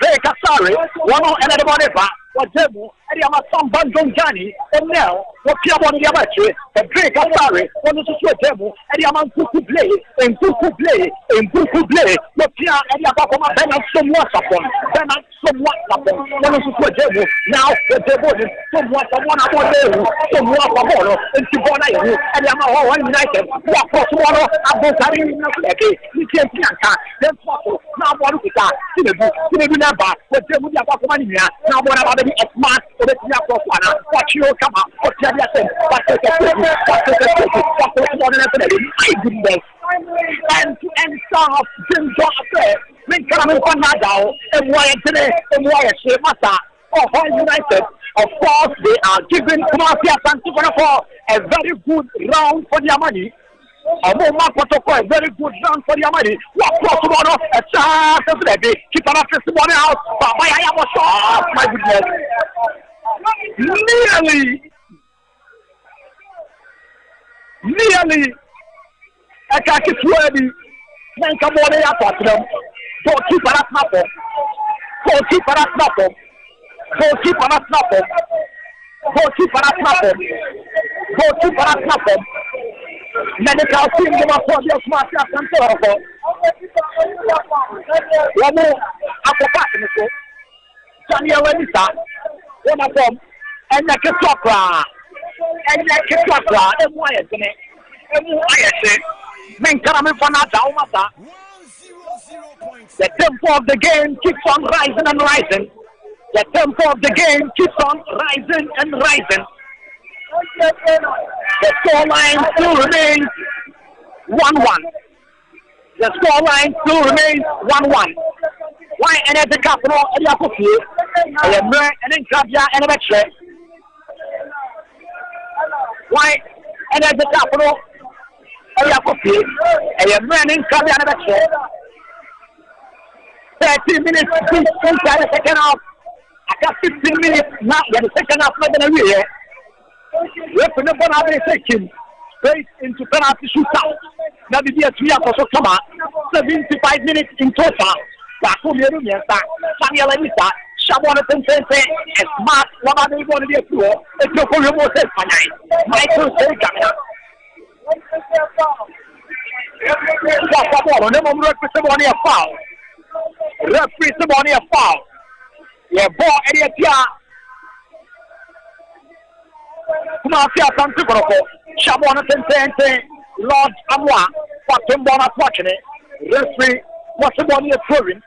Speaker 6: Break a sorry, one more another whatever. What Jebu, and you have some Bandongani, and now what Piabon Yabachi, the break a sorry, one is to Jebu, and you have Kuku play, and Kuku play, and Kuku play. What Pia and Yabakoma Bennett somewhat upon, Bennett somewhat upon, one is to Jebu, now the Jebu is somewhat one upon there, somewhat upon, and Tibona, and Yamaha United, what was one of Abdul Karim, you can't then now one with that, never, what Jebu Yabakoma, now one about the smart or the Yaposana, what you come up, what you have said, what and to end staff, Jim Johnson, when coming from Nadal, and why today, and why a shame matter, Hohoe United, of course, they are giving Kumasi Asante Kotoko a very good round for their money. A very good round for their money. What possible? A chance of the day. Keep on after the money out. But I was shot. My goodness. Nearly. I can't get ready. Then come on, I got them. Don't keep on at nothing. Don't keep on at nothing. Don't keep on at nothing. Don't keep on at nothing. Don't keep on at nothing. Medical team give us for the smart and so. One more apopatino. Daniel Wenisa, One of them, and like a chopra, and like a chopra, and why is it? And why is it? Men come in for that down. The tempo of the game keeps on rising and rising. The tempo of the game keeps on rising and rising. The scoreline still remains 1-1. The scoreline still remains 1-1. Why any of the capital and the Apophie? I am there and then Cabia and a betray. Why any of the capital and the Apophie? I am running Cabia and a betray. 30 minutes inside the second half. I got 15 minutes now. The second half not going to be here. We're going to have a second straight into penalty shootout. Now the year 3 hours come out. 75 minutes in total. Bakumiru Miesta, Samuel Elisa, Shabona Tensente, and Smart, what are they going to be a tour? It's your full remote Michael Segamina. Referee foul. Referee Simone a foul. Yeah, ball area tia. Kumafia Asante Kotoko. Shabona Tensente, Lord Amwa, Fatimbona Twachene. Referee Simone a throwing.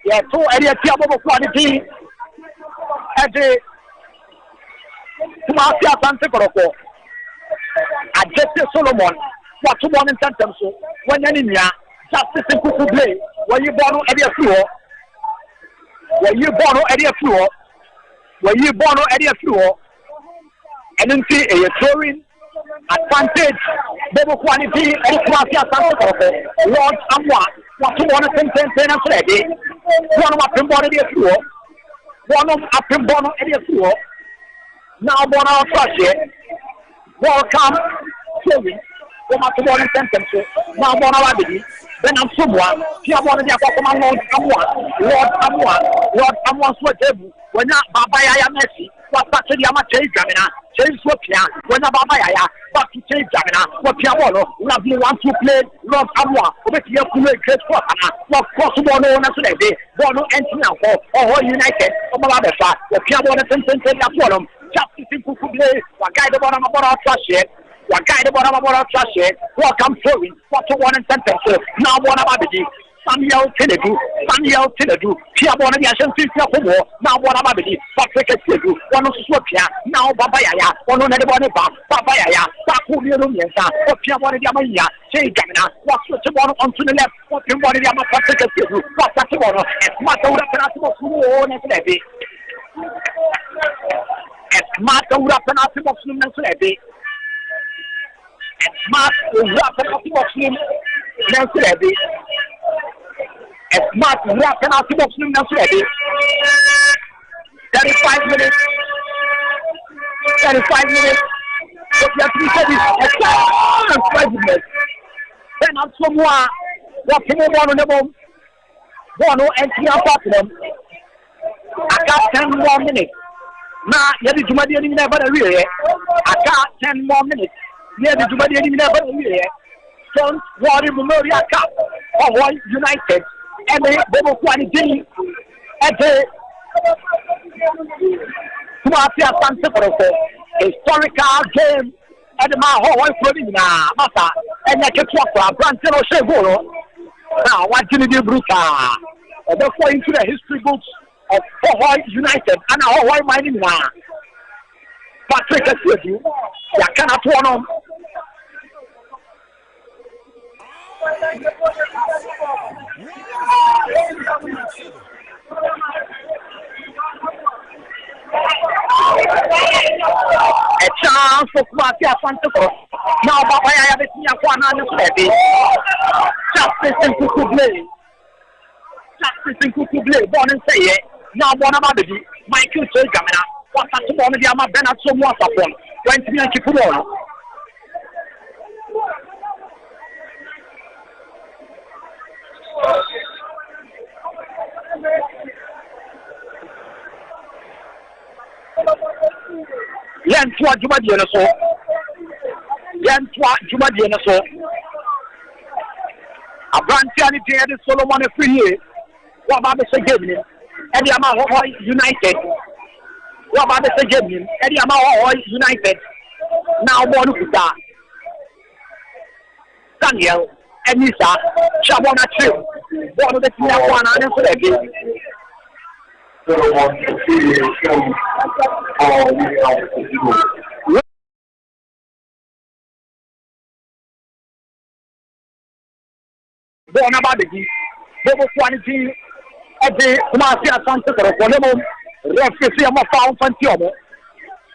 Speaker 6: Yeah, 2 area tia bubble quality. At the Kumafia Asante Kotoko. Adjusted Solomon. What's one in sentence? When Yaninia, Justice in Kuku Blay, when you born at your floor, when you born at your floor, when you born at your floor, and then see a throwing advantage, double quality, and Kumafia Asante Kotoko, Lord Amwa, what's one in sentence and Freddy, one up in born at your floor, one up in born at your floor, now born out trash. Welcome, throwing. One sentence. Now, one hour, then I'm someone. Here, one of the Lord Amwa, sweat. When not Babaya Messi, what actually I'm a change Jamina, change Swapia, when a Babaya, but to change Jamina, what Piamolo, love you want to play, Lord Amwa, with your great Swapana, what possible on us today, Bono and Tinako, or United, or Malabesa, the Piamona sentence in the forum, just to play, what guide the bottom of our trash. What guy the bottom of our trash? Welcome throwing. What's one in sentence? Now one of Abidi. Samuel Tinedu. Pia one of the Ashanti Homo. Now one of Abidi. Patrick Tinedu. One of Swapia. Now Babaya. One of the Boniba. Babaya. Baku Mirumiasa. Or Pia one of the Amaya. Say Gamina. What's the one on to the left? What's the one of the Patrick Tinedu? What's the one? And Mata Penatimo Fumo and Slebi. And Mata Penatimo Fumo and Slebi. Smart wrapping up the Muslim Nancy. Smart wrapping up the Muslim Nancy. 35 minutes. 35 minutes. But you have to be said 5 minutes. Then I'm somewhere walking on the bomb. Bono and Tia Platinum. I got 10 more minutes. Now, you have to do my never really. I got 10 more minutes. Yeah, the Jumadi never here. Don't worry, Memorial Cup of United and the Bobo Quality at the Kumafia Asante Kotoko historical game at the Hohoe Utd Mata and the Ketwaka, Brantino Shegoro. Now, what can you do, Bruta? Therefore, into the history books of Hohoe United and Hohoe Mining now. Patrick Tinedu, you cannot warn them. A chance for Kumafia Asante Kotoko. Now, Babaya have seen a one ready. Justice in Kukuble. Justice in Kukuble. Born and say it. Now, one of Abidi. Michael Segamina. What's that to one of the Amabena so much upon? Went to me and Kipuron. Yantwa Jumadi and so. Yantwa Jumadi and so. A branch and the Solomon a free year. What about the game? And the Hohoe United. What about the game? Eddie Amao United. Now more look at Daniel Enisa Shabona Chill. One of the one and for the game. Born about the game. Bobo quality at the Kumasi Asante Kotoko. Referee am foul Fantiomo.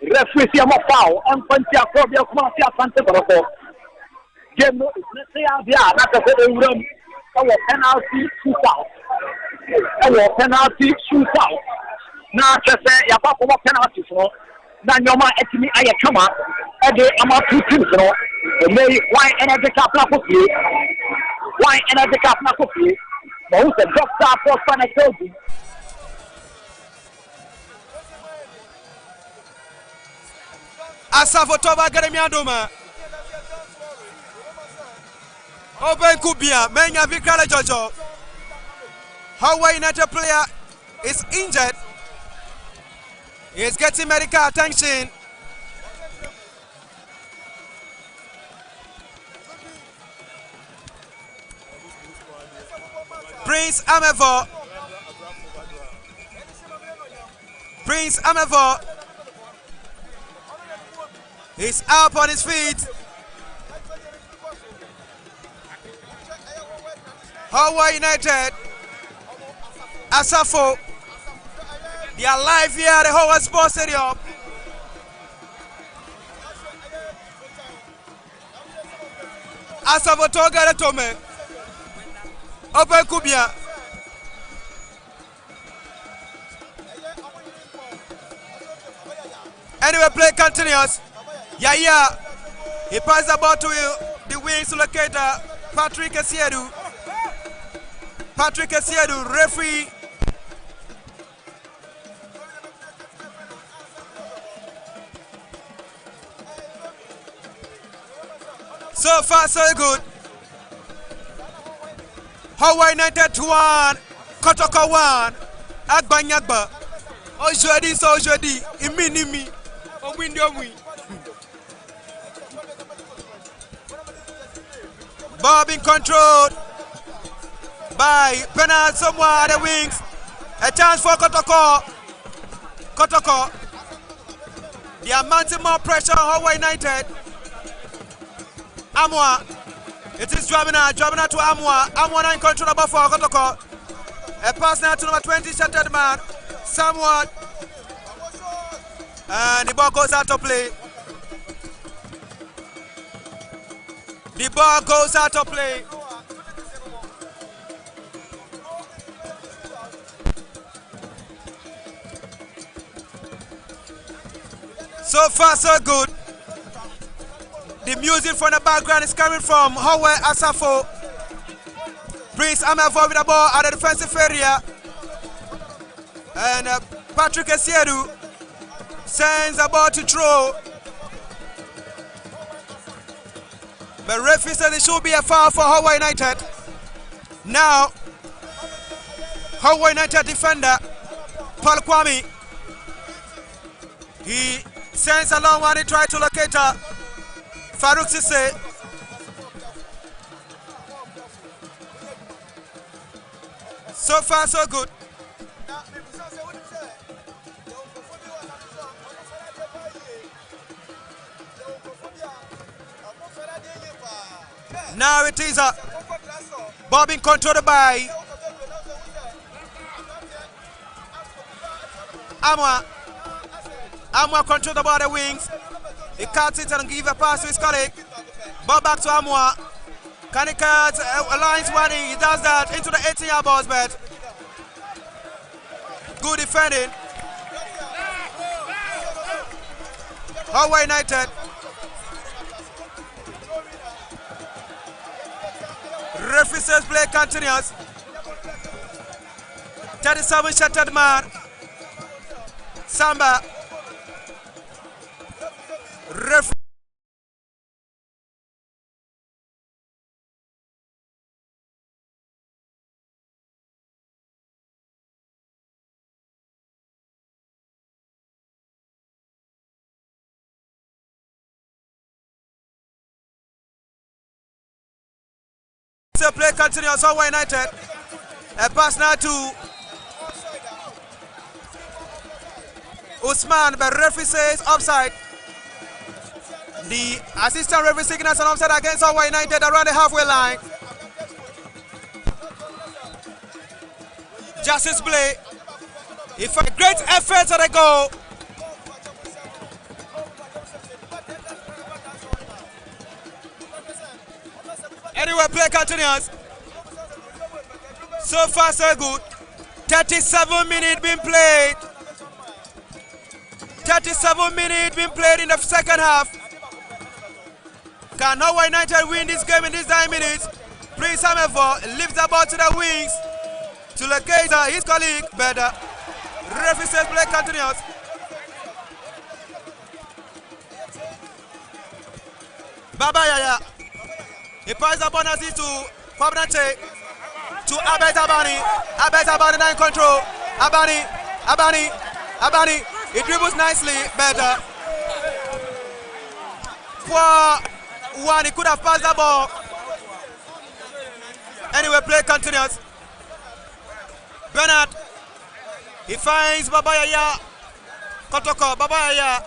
Speaker 6: Referee am foul and Fantia Kobia Kumasi Asante Kotoko. Game no say abia na ka go wuram. Our penalty shootout. Our penalty shootout. Na kese ya ba ko penalty so. Na nyoma etimi aye kama e de ama two teams no. May why energy cap na ko fie. Why energy cap na ko fie. But who's the doctor for Fanatobi?
Speaker 1: Asavotoba Gremiadoma. Open Kubia, Menya Vikala Jojo. Hohoe United player is injured. He is getting medical attention. Prince Amevo. Prince Amevo is up on his feet. Hohoe United, Asafo, they are live here at the Hohoe Sports Stadium. Asafo Toga Tome, Open Kubia. Anyway, play continues. Yaya, he passes the ball to the wings to locate Patrick Esiedu. Patrick Esiedu, referee. So far, so good. Hohoe United 1, Kotoko 1, Agbanyagba. Ojodi, so Ojodi, Iminimi, Owindomi. Ball being controlled by Penal somewhere at the wings. A chance for Kotoko. Kotoko. They are mounting more pressure on Hohoe United. Amwa. It is Drabina to Amwa. Amwa now in control of for Kotoko. A pass now to number 20, shattered man. Somewhat. And the ball goes out of play. The ball goes out of play. So far, so good. The music from the background is coming from Hohoe Asafo. Prince Amevo with the ball at the defensive area. And Patrick Esiedu sends the ball to throw. But referee says it should be a foul for Hohoe United. Now, Hohoe United defender, Paul Kwame, he sends a long one, he tries to locate Farouk Sisse. So far, so good. Now it is ball being controlled by Amwa. Amwa controlled about the wings. He cuts it and gives a pass to his colleague. Ball back to Amwa. Can he cut lines one? He does that into the 18-yard box, but good defending. Hohoe United. Referee says play continues. 37 shattered man. Samba. Referee. still play continues. Hohoe United. A pass now to Usman, but referee says offside. The assistant referee signals an offside against Hohoe United around the halfway line. Justice play. If a great effort at the goal. Anyway, play continues. So far, so good. 37 minutes being played. 37 minutes being played in the second half. Can Hohoe United win this game in these 9 minutes? Prince Amevo lifts the ball to the wings to locate his colleague, but referee says play continues. Baba Yaya. He passes the ball to Fabnate, to Abet Abani. Abet Abani now in control. Abani. He dribbles nicely, but poor one. He could have passed the ball. Anyway, play continues. Bernard. He finds Baba Yaya. Kotoko. Baba Yaya.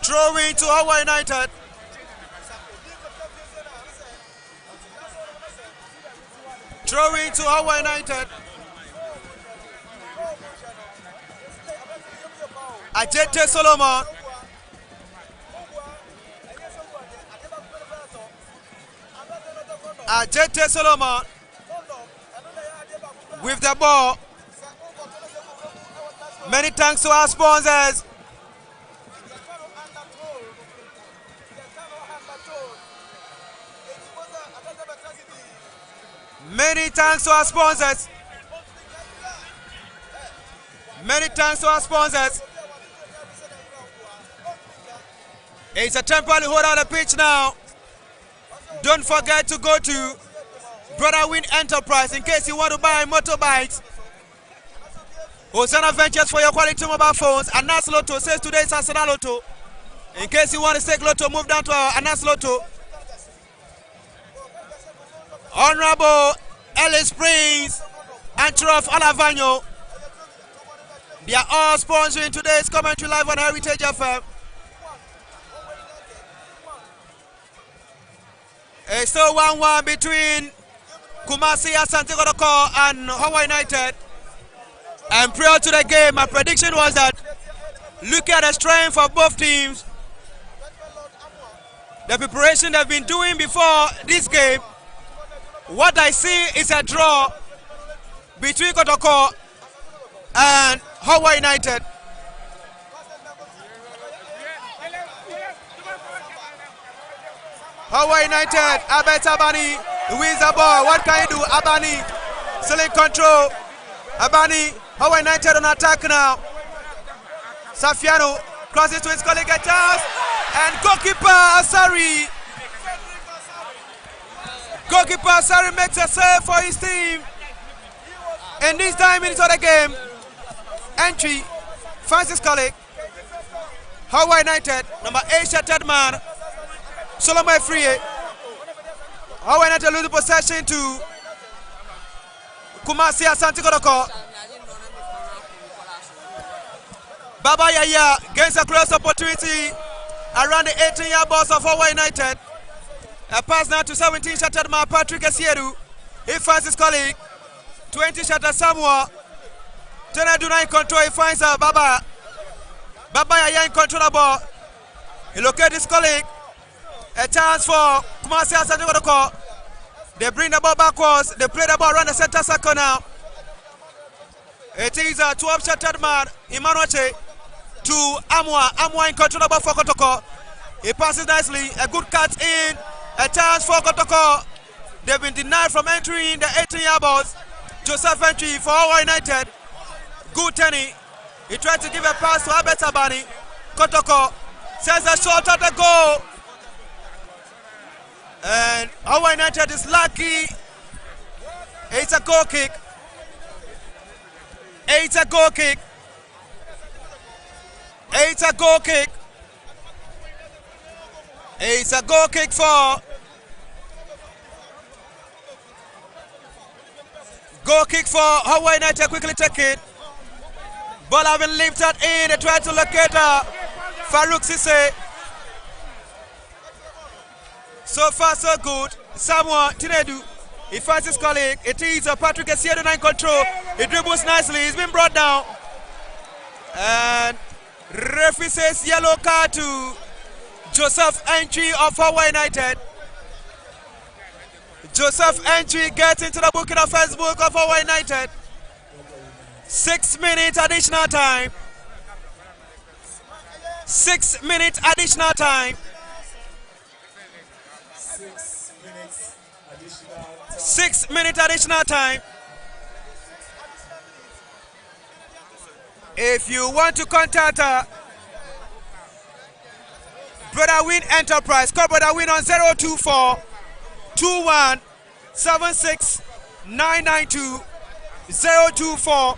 Speaker 1: Throwing to Hohoe United. Throwing to Hohoe United. Ajete Solomon. Ajete Solomon with the ball. Many thanks to our sponsors. Many thanks to our sponsors. Many thanks to our sponsors. It's a temporary hold on the pitch now. Don't forget to go to Brother Win Enterprise in case you want to buy motorbikes. Hosanna Ventures for your quality mobile phones. Anas Lotto says today is Arsenal Lotto. In case you want to stake Lotto, move down to our Anas Lotto. Honorable Ellis Springs and Trough Alavagno. They are all sponsoring today's commentary live on Heritage FM. It's still 1-1 between Kumasi Asante Kotoko and Hohoe United. And prior to the game, my prediction was that looking at the strength of both teams, the preparation they've been doing before this game, what I see is a draw between Kotoko and Hohoe United. Hohoe United, Abet Abani wins the ball. What can he do? Abani still in control. Abani, Hohoe United on attack now. Safiano crosses to his colleague at chance. And goalkeeper Asari. Goalkeeper Asari makes a save for his team. In these 9 minutes of the game, entry finds his colleague. Hohoe United, number 8 shattered man. Solomon Free. Hohoe United lose the possession to Kumasi Asante Kotoko. Baba Yaya gains a close opportunity around the 18-yard box of Hohoe United. A pass now to 17 shattered man Patrick Esiedu. He finds his colleague. 20 shattered Samuel. Tenaduna in control. He finds Baba. Baba Yaya in control of the ball. He locates his colleague. A chance for Kumasi Asante Kotoko. They bring the ball backwards. They play the ball around the center circle now. It is a 12 shattered man, Imanoche, to Amwa. Amwa in control of the ball for Kotoko. He passes nicely. A good cut in. A chance for Kotoko. They've been denied from entering the 18-yard box. Joseph entry for Hohoe United. Good turning. He tried to give a pass to Abet Abani. Kotoko sends a shot at the goal. And Hohoe United is lucky. It's a goal kick. It's a goal kick. It's a goal kick. It's a goal kick for Hohoe United. Quickly take it. Ball have been lifted in. They try to locate Farouk Sisse. So far so good. Samuel Tinedu. He finds his colleague. It is Patrick Essiedu in control. He dribbles nicely. He's been brought down. And referee says yellow card to Joseph Entry of Hohoe United. Joseph Entry gets into the booking of Facebook of Hohoe United. 6 minutes additional time. 6 minutes additional time. 6 minutes additional time. If you want to contact Brother Win Enterprise, call Brother Win on 024 21 76 992 024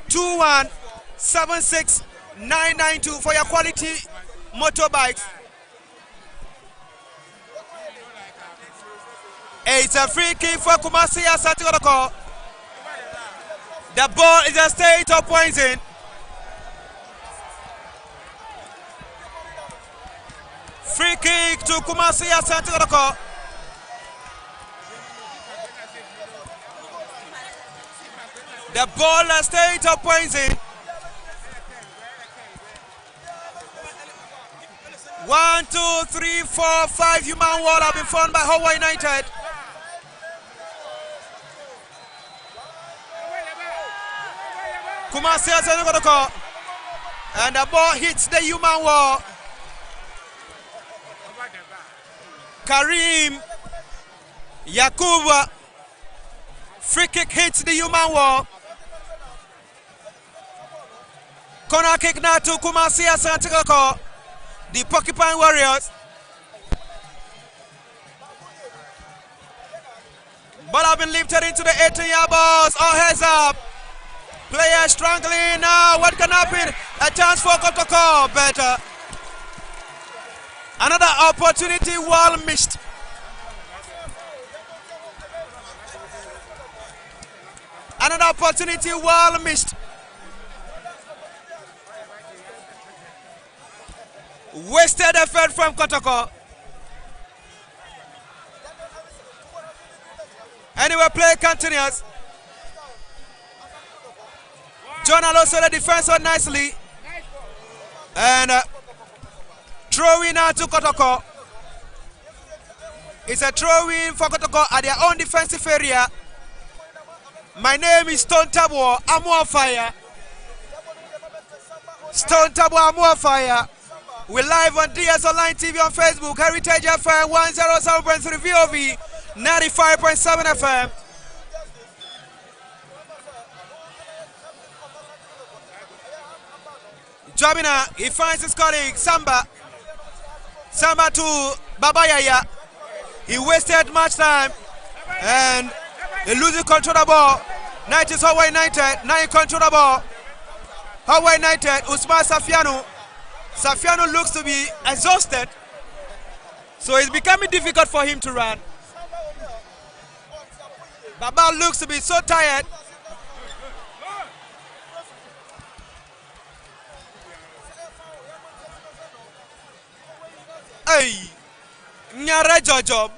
Speaker 1: 21 76 992 for your quality motorbikes. It's a free kick for Kumasi Asante Kotoko. The ball is a state of poison. Free kick to Kumasi Asante Kotoko. The ball is a state of poison. 1, 2, 3, 4, 5 human wall have been formed by Hohoe United. Kumasi Asante Kotoko, and the ball hits the human wall. Karim Yakuba, free kick hits the human wall. Corner kick now to Kumasi Asante Kotoko, the Porcupine Warriors. Ball have been lifted into the 18-yard box. All heads up. Player struggling now. What can happen? A chance for Kotoko. Better. Another opportunity well missed. Another opportunity well missed. Wasted effort from Kotoko. Anyway, play continues. John Alonso the defense on nicely. And throw-in now to Kotoko. It's a throw-in for Kotoko at their own defensive area. My name is Stone Tabo. I'm on fire. Stone Tabo, I'm on fire. We're live on DS Online TV on Facebook, Heritage FM 107.3 VOV, 95.7 FM. Jabina, he finds his colleague, Samba. Samba to Babayaya. He wasted much time and he loses control of the ball. 90s Hohoe United, now in control of the ball. Hohoe United, Usman Safiano. Safiano looks to be exhausted, so it's becoming difficult for him to run. Baba looks to be so tired. Hey, Nyare Jojob.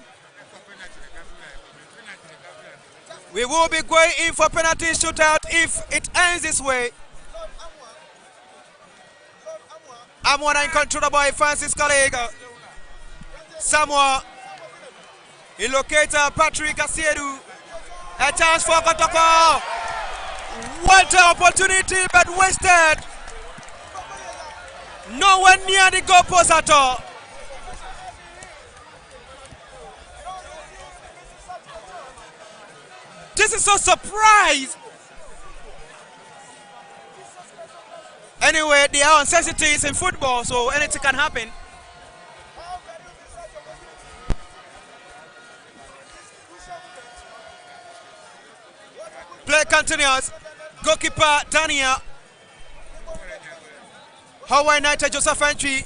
Speaker 1: We will be going in for penalty shootout if it ends this way. Amwana in control by Francis colleague. Samuel. He locates Patrick Essiedu. A chance for Kotoko. What an opportunity, but wasted. Nowhere near the goal post at all. This is so surprised. Anyway, there are uncertainties in football, so anything can happen. Play continues. Goalkeeper Daniel. Hohoe United Joseph Entry.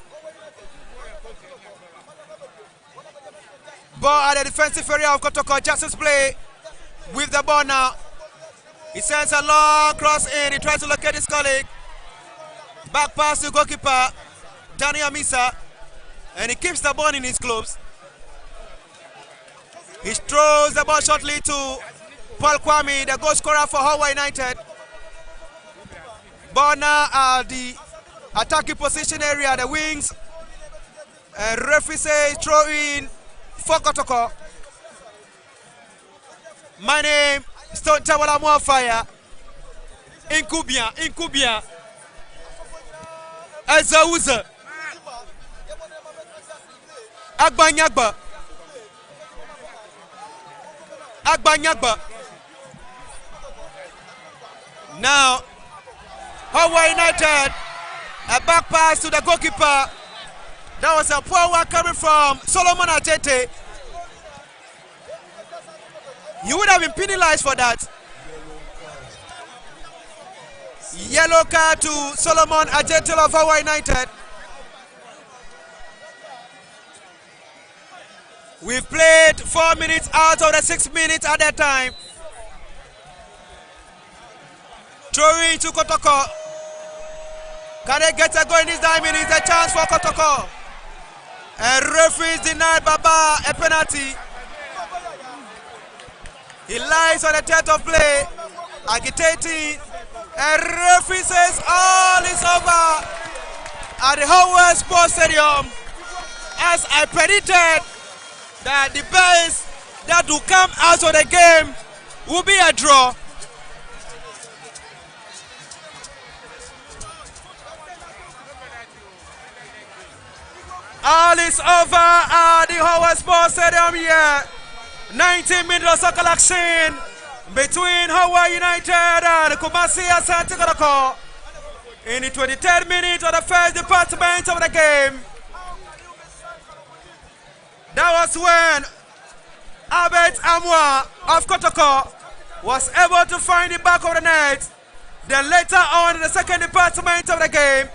Speaker 1: Ball at the defensive area of Kotoko. Justice play with the ball now. He sends a long cross in. He tries to locate his colleague. Back pass to goalkeeper Danny Amisa. And he keeps the ball in his gloves. He throws the ball shortly to Paul Kwame, the goal scorer for Hohoe United. Ball now at the attacking position area, the wings. And referee says throw in for Kotoko. My name is Stone Tawala Mwafaya. Inkubia. Ezauza. Agbanyagba. Now, Hohoe United, a back pass to the goalkeeper. That was a poor one coming from Solomon Ajete. You would have been penalized for that. Yellow card to Solomon Ajete of Hohoe United. We've played 4 minutes out of the 6 minutes at that time. Throwing to Kotoko. Can they get a goal in this diamond? It's a chance for Kotoko. And referees denied Baba a penalty. He lies on the third of play, agitating. And referee says all is over at the Hohoe Sports Stadium. As I predicted, that the best that will come out of the game will be a draw. All is over at the Hohoe Sports Stadium here. 19 minutes of soccer action between Hohoe United and Kumasi Asante Kotoko. In the 23rd minute of the first department of the game. That was when Albert Amwa of Kotoko was able to find the back of the net. Then later on in the second department of the game,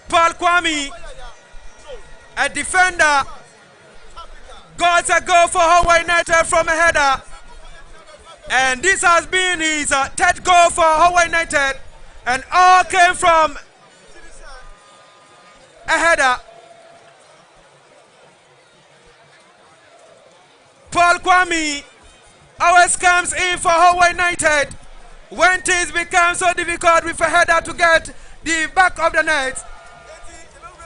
Speaker 1: Paul Kwame, a defender, got a goal for Hohoe United from a header. And this has been his third goal for Hohoe United. And all came from a header. Paul Kwame always comes in for Hohoe United when things become so difficult with a header to get the back of the net.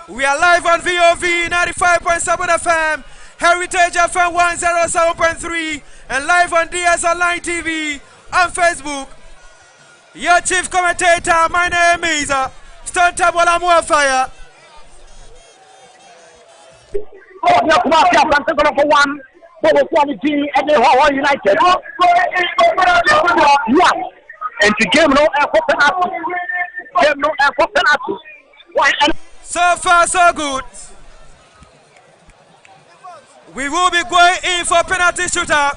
Speaker 1: We are live on VOV 95.7 FM, Heritage FM 107.3, and live on DS Online TV on Facebook. Your chief commentator, my name is Stone Tawala Mwafaya.
Speaker 6: Hohoe United. Yeah. And the game no penalty. Game no penalty.
Speaker 1: So far, so good. We will be going in for penalty shooter.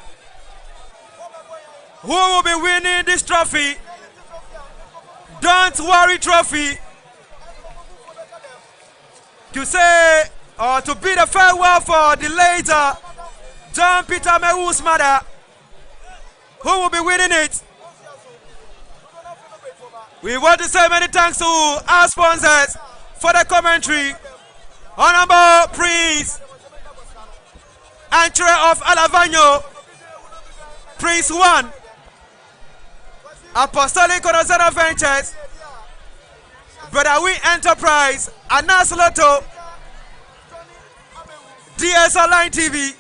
Speaker 1: Who will be winning this trophy? Don't worry trophy. To say or to bid a farewell for the later John Peter Mewu's mother. Who will be winning it? We want to say many thanks to our sponsors for the commentary. Honorable Prince Entre of Alavagno, Prince 1, Apostolic Onosana Ventures, Brother We Enterprise, Anas Lotto, DS Online TV,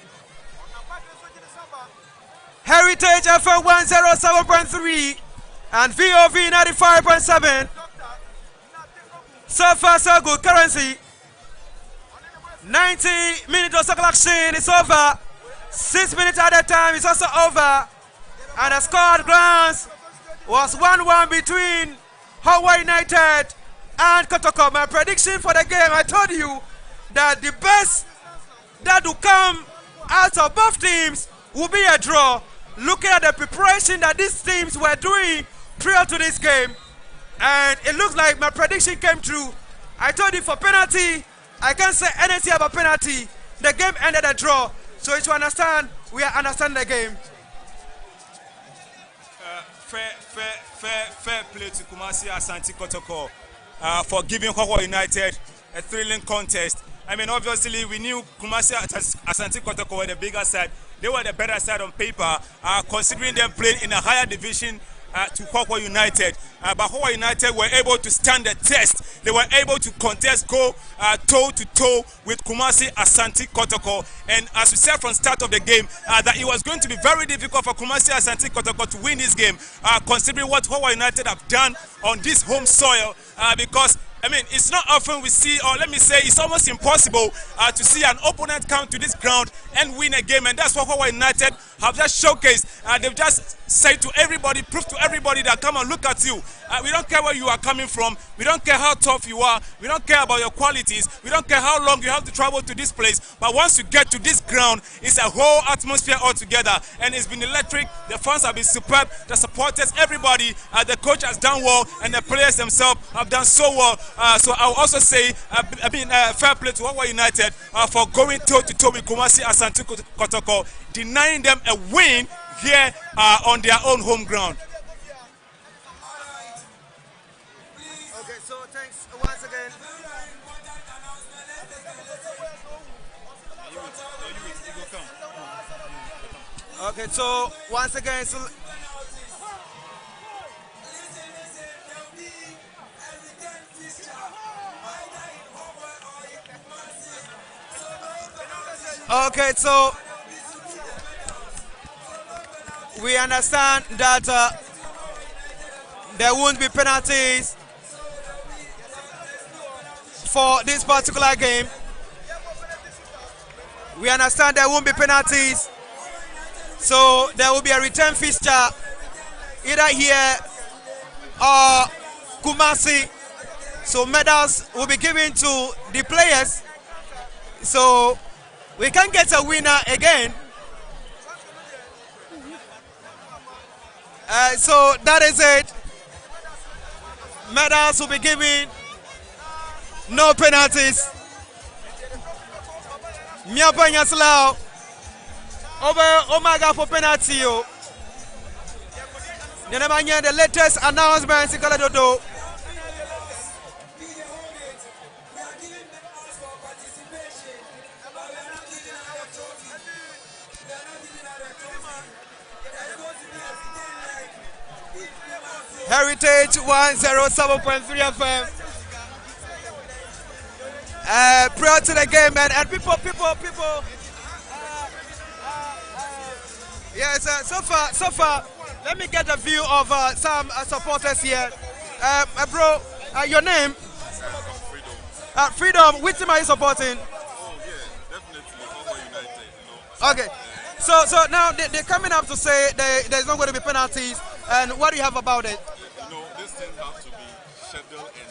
Speaker 1: Heritage FM 107.3 and VOV 95.7. So far, so good. Currency. 90 minutes of soccer action is over. 6 minutes at a time is also over. And the score glance was 1-1 between Hohoe United and Kotoko. My prediction for the game, I told you that the best that will come out of both teams will be a draw. Looking at the preparation that these teams were doing prior to this game, and it looks like my prediction came true. I told you for penalty, I can't say anything about penalty. the game ended a draw. So to understand, we understand the game.
Speaker 2: Fair play to Kumasi Asante Kotoko for giving Hohoe United a thrilling contest. I mean, obviously, we knew Kumasi Asante Kotoko were the bigger side. They were the better side on paper, considering them playing in a higher division to Hohoe United. But Hohoe United were able to stand the test. They were able to contest, go toe-to-toe with Kumasi Asante Kotoko. And as we said from start of the game, that it was going to be very difficult for Kumasi Asante Kotoko to win this game, considering what Hohoe United have done on this home soil, because I mean, it's not often we see, or let me say, it's almost impossible to see an opponent come to this ground and win a game. And that's what Hohoe United have just showcased. They've just said to everybody, prove to everybody that come and look at you. We don't care where you are coming from. We don't care how tough you are. We don't care about your qualities. We don't care how long you have to travel to this place. But once you get to this ground, it's a whole atmosphere altogether. And it's been electric. The fans have been superb. The supporters, everybody, the coach has done well, and the players themselves have done so well. So I'll also say, fair play to Hohoe United for going toe-to-toe with Kumasi Asante Kotoko, denying them a win here on their own home ground.
Speaker 1: Okay, so thanks once again. Okay, so once again, okay, so we understand that there won't be penalties for this particular game. We understand there won't be penalties, so there will be a return fixture either here or Kumasi. So medals will be given to the players. So we can get a winner again. So that is it. Medals will be given. No penalties. Miapanya Slow. Over Omega for penalty. The latest announcement in Kaladodo. Heritage 107.3 FM. Prior to the game, man, and people. Yes, so far, let me get a view of some supporters here. Bro, your name? Freedom. Which team are you supporting?
Speaker 7: Oh yeah, definitely Hohoe United.
Speaker 1: Okay, so now they're coming up to say there's not going to be penalties. And what do you have about it?
Speaker 7: This thing has to be scheduled and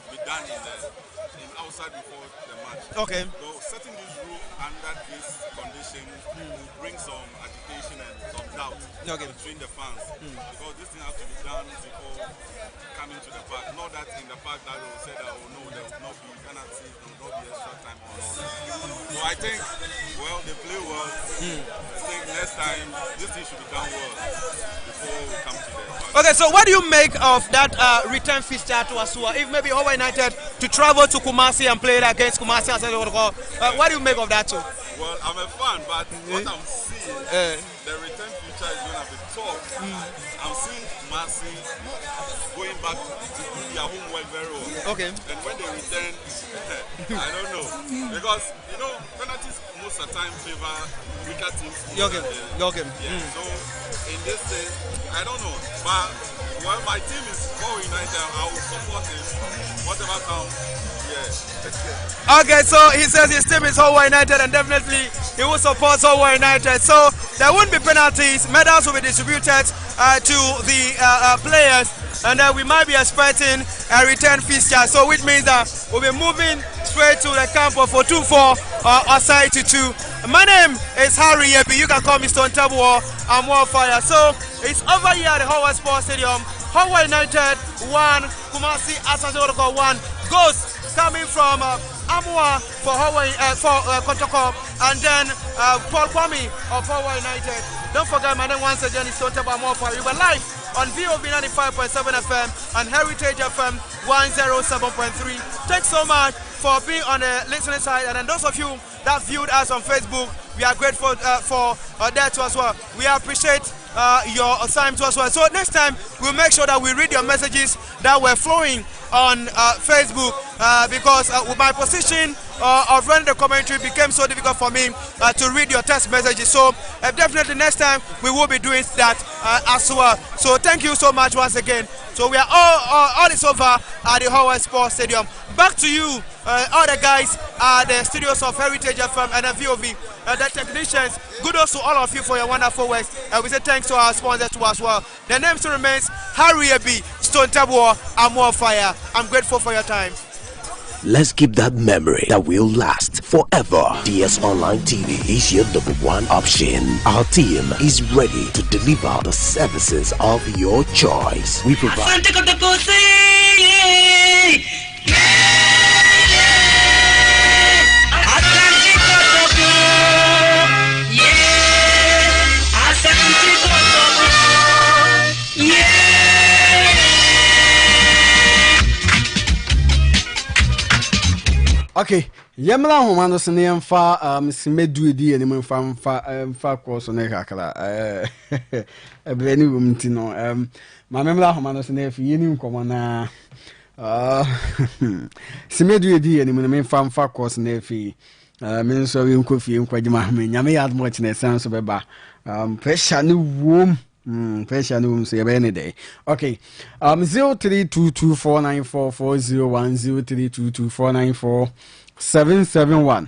Speaker 7: be done in outside before the match.
Speaker 1: Okay.
Speaker 7: So setting this rule under this condition will bring some agitation and some doubt between the fans. Because this thing has to be done before coming to the park. Not that in the park that will say that there will not be penalties, there will not be extra time or all that. So I think, well, they play well. I think next time this thing should be done well before we come to the park.
Speaker 1: Okay, so what do you make of that return fixture to Asua? If maybe Hohoe United to travel to Kumasi and play against Kumasi, what do you make of that too?
Speaker 7: Well, I'm a fan, but what I'm seeing, the return fixture is going to be tough. I'm seeing Kumasi going back to do their homework very well.
Speaker 1: Okay.
Speaker 7: And when they return, I don't know. Because, penalties most of the time favor weaker teams.
Speaker 1: Okay.
Speaker 7: Yeah, so in this case, I don't know. But well, my team is Hohoe United. I will support it. Whatever comes, yeah.
Speaker 1: Okay, so he says his team is Hohoe United, and definitely he will support Hohoe United. So there won't be penalties. Medals will be distributed to the players, and we might be expecting a return fixture. So which means that we'll be moving straight to the camp of 424 or side to 2. My name is Harry Yebi. You can call me Stone Tabuo. I'm on fire. So it's over here at the Hohoe Sports Stadium. Hohoe United 1, Kumasi Asante Kotoko 1. Goes coming from Amua for Kotoko, and then Paul Kwame of Hohoe United. Don't forget, my name once again is Tonte Bamofa. We were live on VOB 95.7 FM and Heritage FM 107.3. Thanks so much for being on the listening side, and then those of you that viewed us on Facebook, we are grateful for that too as well. We appreciate your time too as well. So next time we'll make sure that we read your messages that were flowing on Facebook because with my position of running the commentary became so difficult for me to read your text messages. So definitely next time we will be doing that as well. So thank you so much once again. So we are all is over at the Hohoe Sports Stadium. Back to you, all the guys at the studios of Heritage FM and VOV, the technicians. Kudos to all of you for your wonderful work. We say thanks to our sponsors too as well. The name still remains Harry Ebi, Stone Tabor, and More Fire. I'm grateful for your time.
Speaker 3: Let's keep that memory that will last forever. DS Online TV is your #1 option. Our team is ready to deliver the services of your choice. We provide
Speaker 4: Asante Kotoko, Asante Kotoko, Asante Kotoko,
Speaker 5: Okay, yemla homa no se ne mfa simedu edi eni mfa course no kakala ebreni wumti no ma memla homa no se ne fi yeni nkomo na simedu edi eni mfa course na fi men so wi nkofie nkwagima me nyame yad mo chine san so beba pressure ni wom pressure no say any day. Okay. 0322494401 0322494771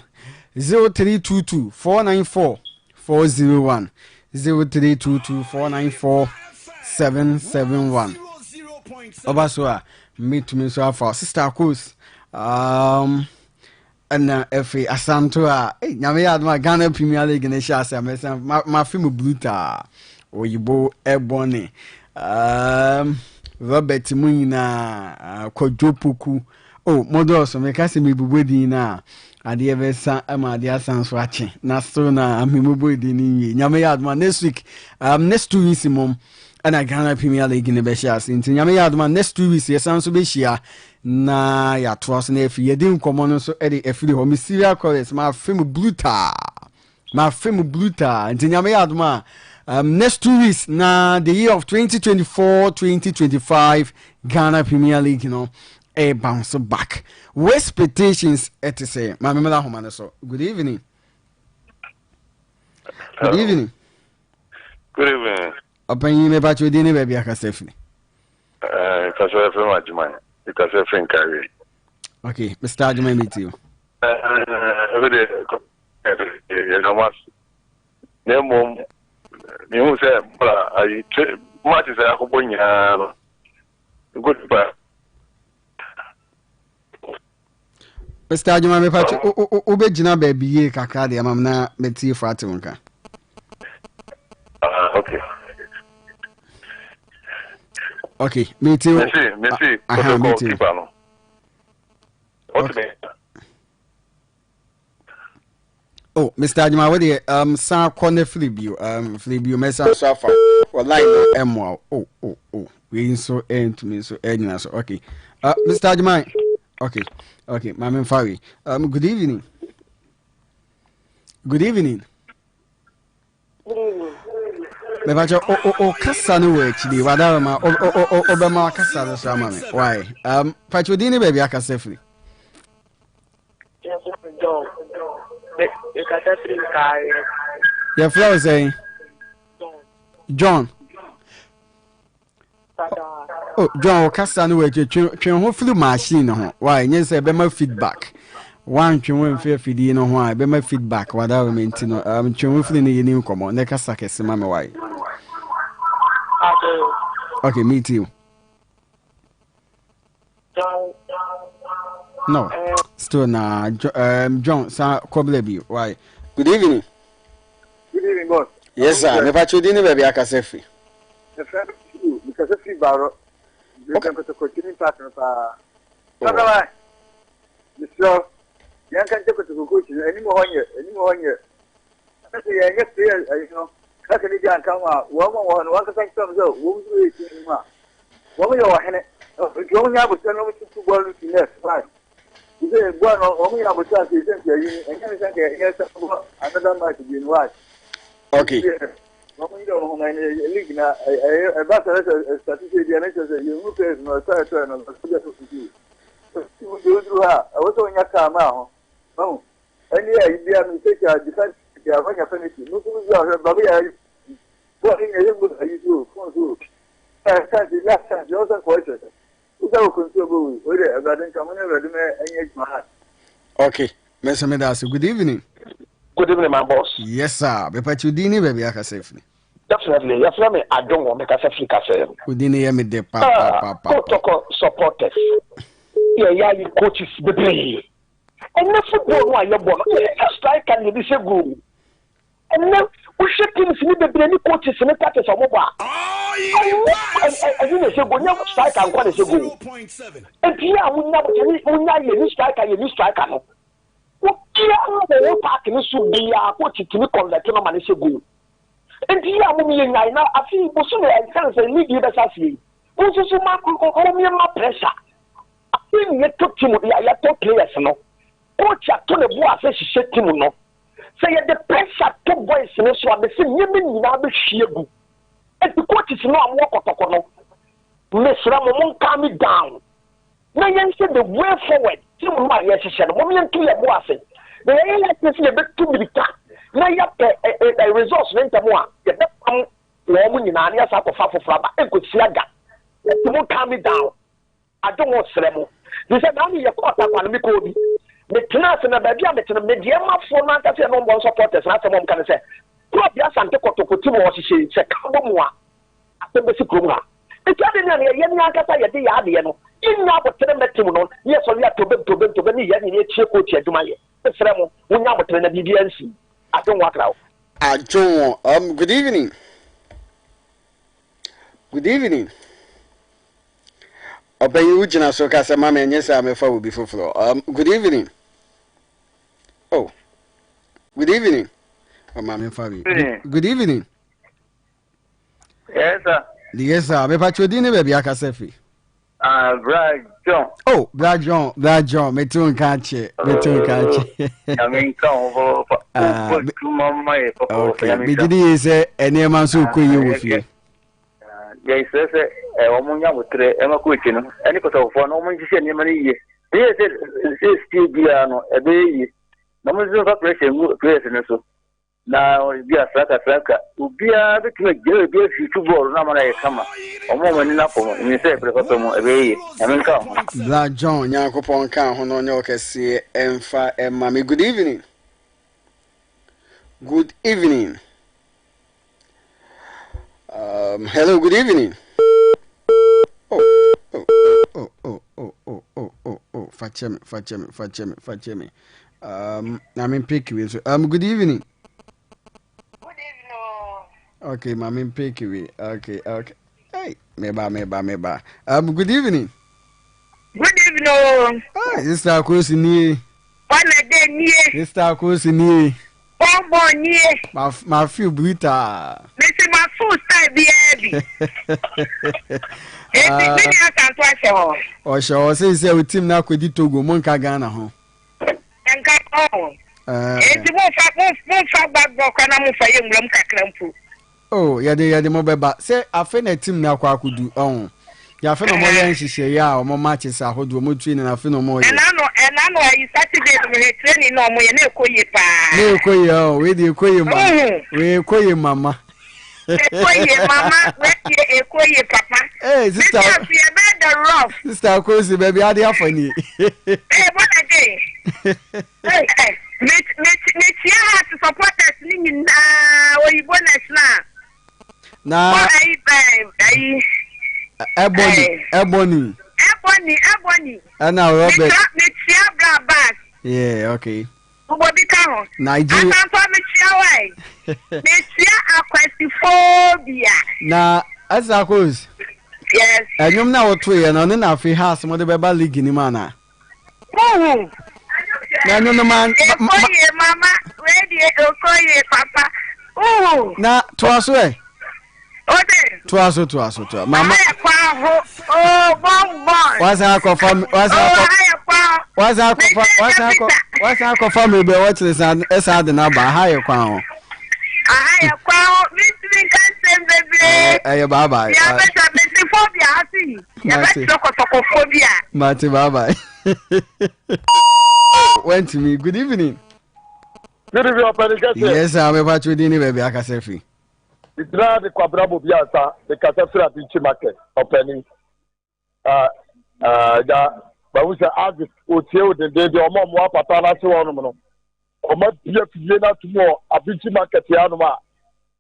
Speaker 5: 0322494401 0322494771 Obaswa meet me so for sister course and every Asanto nyame yad ma Ghana Premier League ne sha say ma film bluta Oyibo Ebony Robert Munina Kojopuku model so make us me bubodi na ade evesa ama ade asan so ache na so na amibubodi ni nyame yadma next week next 2 weeks mom ana Ghana Premier League ne be share sinti nyame yadma next 2 weeks yesan so be share na ya trust na efi yedi nkomo no so ede efiri ho me serial chorus ma film bluta nti nyame yadma next 2 weeks na the year of 2024-2025 Ghana Premier League, a bounce back. What expectations at to say? My member home so. Good evening. Good evening.
Speaker 8: Good evening.
Speaker 5: Open you about your dinner, baby. I can safely.
Speaker 8: It's a very much man. It's a very carry.
Speaker 5: Okay, Mr. Ajman, meet you.
Speaker 8: You say, I much as I hope when you have good part.
Speaker 5: Mr. Ajman, me patch Ubejina baby, Kakadi, Mamma, Betty Fratunka.
Speaker 8: Okay.
Speaker 5: Okay, me too.
Speaker 8: Messi,
Speaker 5: me too.
Speaker 8: Okay.
Speaker 5: Oh, Mr. Ajima, what the San Corner Flibio Mesa Safa or line M. Oh, we so end to me so end so okay. Mr. Ajima, okay, Mamma Fari. Good evening. Good evening. Me bacho kasa no we chidi wada ma obema kasa do so mama why pacho dini baby aka safely your flow saying John John kasa no we twen ho flu machine ho why yen say be ma feedback one twen fe fidi no ho a be ma feedback wada we menti no twen ho flu ne yeni nkomo ne kasa kese mama why. Okay, me too. No, still nah. John, sir, Koblebi. Why? Good evening.
Speaker 8: Good evening, boss.
Speaker 5: Yes, sir. Never told you baby. I can say free.
Speaker 8: Because if you borrow, you can go to continue talking about.
Speaker 9: So, young can take it to coach anymore here. I say, yes, you know, how can you come out? One can come so, won't do it anymore. One of your hand, going out with two balls in there, right? You say, one only have a chance to send you, and you think, yes, another might be in right.
Speaker 5: Okay.
Speaker 9: You don't know, a better statistic, you look at no turn on the you do her. I was on your car now. Oh, and yeah, you have to take your defense. You have a finish. Look at her, Bobby. What in a good you do? Last time, you also question. Without considerable, whether I didn't come in ready and my heart.
Speaker 5: Okay, Mr. Medas, good evening.
Speaker 8: Good evening, my boss.
Speaker 5: Yes, sir. But you didn't baby, I can safely.
Speaker 8: Definitely, yes, I don't want to make a Africa say.
Speaker 5: We didn't hear me the papa.
Speaker 8: Kotoko supporters. Yeah, you coaches the play. And the football, why you're born. Strike and you be so good. And now, we should see the brainy coaches in the practice of mobile. And you say, when you strike and what is a goal. And here, we never you strike and you strike. What the park in the should be a coach to me on the tournament is a goal. And here, I feel possible and can say, leave you the sassy. What's so much pressure? You took him, you took players, no. Coach, I told the boy, I said, she said to him, no. Say, the pressure took boys in this one, the same women in our shield. And the coach is not walk or Miss Ramon, calm me down. Now, you said the way forward. You might, yes, she said, the woman to your boss. The way like this, a bit too big. Now, you have a resource, then the one. The woman in Ania's out of Flabba, and could see a gap. You won't calm me down. I don't want Seremo. He said, I'm here for one me could be. The class and the baby, I'm a medium for not as a number of supporters. Not someone can say, Club Asante Kotoko, she said, come on. After the Sikuma. It's not a young Yakata, the Yadiano. In now, but tell them that Timonon, yes, only to be any cheap coach to my Seremo, when now, but the BBNC. I don't want out.
Speaker 5: I don't. Good evening. Good evening. Obey you, Jana, so Casa Mamma, and yes, I'm a foul before floor. Good evening. Oh, good evening. Oh, Mamma Fabi. Good evening.
Speaker 9: Yes, sir.
Speaker 5: Yes, sir. Me patchodine baby akasefi.
Speaker 9: Brad John.
Speaker 5: Oh, Brad John. Me too nkache.
Speaker 9: I mean, come over.
Speaker 5: Okay. Me did say any man so kuyi with you.
Speaker 9: Yes, sir. Omunya mutre ema kuchino. Ani ko to for no mun jise ni mani ye. Yes, still bia no ebe no mun zo fa pressure no so. Na bia straka ubia betuma gere bia fitu ball na mana ye kama. Omo mani na ko ni se prefato mo ebe ye. Aminka.
Speaker 5: Black John Nyankopon kan ho no nye okese emfa emma me. Good evening. Good evening. Hello, good evening. Fachemi. I'm in Pickaway. Good evening.
Speaker 10: Good evening.
Speaker 5: Okay, I'm in Pickaway. Okay. Hey, meba. Good evening.
Speaker 10: Good evening.
Speaker 5: Sister Kosini.
Speaker 10: One day near.
Speaker 5: Sister Kosini. My few brutal.
Speaker 10: This is my full style, baby.
Speaker 5: Oh, shall say with him now could you to go Monka Ghana home?
Speaker 10: And got home. It's won't back walk and I'm for young Lumka.
Speaker 5: Oh, yeah, the mobile but say I find a team now could do on. Ya fe no more yan hihye ya o mo matches ahodo mo train na fe no more.
Speaker 10: And I know you Saturday we training no mo ye na ekoye pa.
Speaker 5: Na ekoye o we dey ekoye ma. We ekoye mama.
Speaker 10: Ekoye mama, we dey ekoye papa.
Speaker 5: Hey, sister.
Speaker 10: We are the rough.
Speaker 5: Sister Kosi baby, how dey funny.
Speaker 10: Hey, what again? Hey, me tia to support us ni na we bonus na.
Speaker 5: Na. Ebony. And now Robert. Yeah, okay. Nigeria. Na as I goes.
Speaker 10: Yes.
Speaker 5: And you now 2 years and then I feel has some of the Baba League in Mana. no man.
Speaker 10: Mama, where do you call your papa?
Speaker 5: Na twaso eh.
Speaker 10: Okay.
Speaker 5: Twaso. Mama.
Speaker 10: Oh, bon.
Speaker 5: What's our family? What's our family? Be watch this and esa de na ba higher crown.
Speaker 10: Higher crown, Mr. Cancer, baby.
Speaker 5: Hey, bye.
Speaker 10: Yeah, better phobia. Yeah, better phobia.
Speaker 5: Mati, bye. Went to me. Good evening.
Speaker 6: Good evening, Opening.
Speaker 5: Yes, I'm about to dinner, baby. I can say free.
Speaker 6: The grand Quabrabo Biasa, the Casafra Beach Market, Opening. But we say, as Otio, the day of Mom, Papa, so on. Or might be a Fiena tomorrow, a beach market, Yanoma.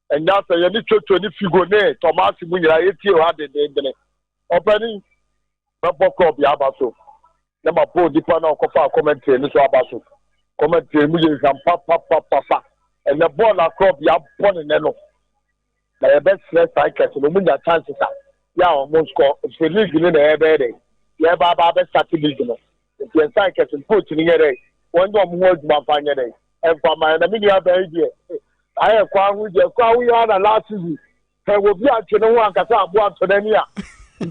Speaker 6: And now say, you need to figure, Thomas, when you are 80 or 100 Opening, Boko Biabaso. Number 4, depending on Kofa commentary, Mr. Abaso. Commentary, papa. And the ball across the upon and then. The best less I catch, no win chances. Yeah, almost score. If you league in the air, baby. Yeah, Baba, start to league. If you're catch and put in the one more my final day. And for my enemy, I have found with your car. We are the last season. There will be a one Casa, one to the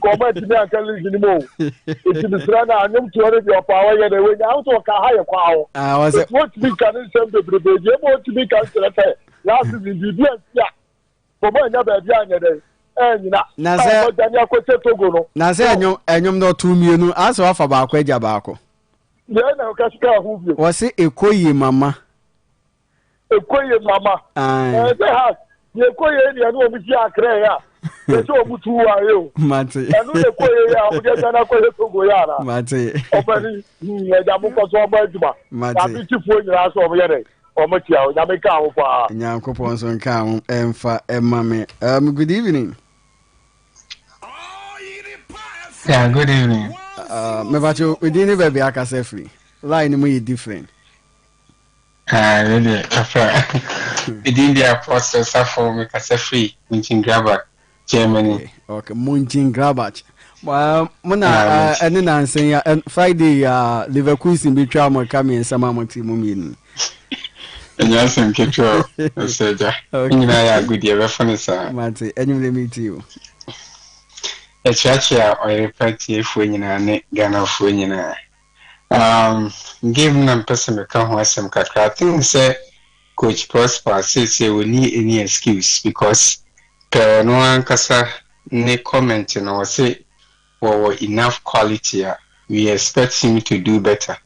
Speaker 6: comment to me and tell you anymore. If you surrender, I know to your power, you're the way out of a higher power. I was what we can send the baby, you want to be considered. Last season, the yeah. For my never behind the
Speaker 5: na say enyom no 2 million as of about kwaja baako
Speaker 6: yeah na ka sika hu bi
Speaker 5: wo se ekoyi mama say
Speaker 6: ha ye koyi ni anu obi ji akre ya ye so obutu wa yo
Speaker 5: mate
Speaker 6: anu ye koyi ya o de na koyi togo ya na
Speaker 5: mate
Speaker 6: obani ye ja mu ko so oba aduma ta bi tifo nyira so obo ye dey omo tia o ja me ka ho pa
Speaker 5: nyankopon so nka ho emfa emame good evening.
Speaker 11: Yeah, good evening.
Speaker 5: Me bacho we didn't baby akase free. Line mu different.
Speaker 11: Really within the process for me kase free in Grabach, Germany.
Speaker 5: Okay, Munchen Grabach. Well, muna ene na nsen ya Friday Leverkusen bi twa mo come in sama mo team meeting.
Speaker 11: Enya sen ketwa oseja. Nyina ya good ye be fone sa.
Speaker 5: Mate, enyum le meet you.
Speaker 11: Echacha oyepati fu nyina ne Ghana fu nyina. Give nam person me kan ho asem kakra. I think say Coach Prosper says we need any excuse because per no ankasa ne comment no say enough quality. We expect him to do better.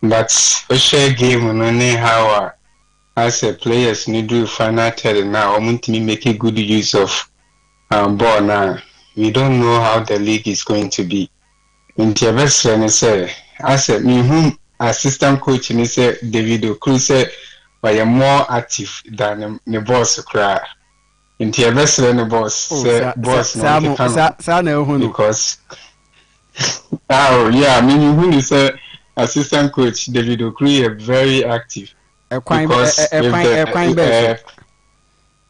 Speaker 11: But we share game no ne how as a players need do final third now we make a good use of ball now. We don't know how the league is going to be. In the best friend say, I said, me whom assistant coach and say David Cruz say, I am more active than the boss cry. In the best friend boss say boss no because oh yeah, I mean who is assistant coach David Cruz is very active. Because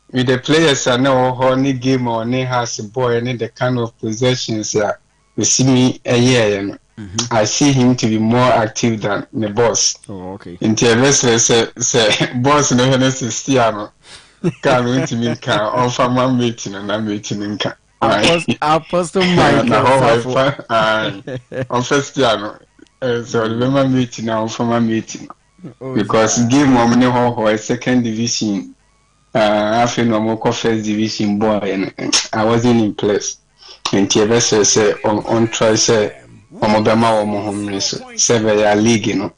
Speaker 11: with the players are now honey game or ne has a boy and the kind of possessions we see me a year. I see him to be more active than the boss.
Speaker 5: Oh, okay.
Speaker 11: In the vessel say boss no Stiano can't to me can offer my meeting and I'm meeting in can.
Speaker 5: Apostle Mike
Speaker 11: on Festiano. So remember meeting now for my meeting. Because game woman Hohoe second division. After no first division boy and I wasn't in place. And TVS say on try say Omobama or Mohomnes several league, you know.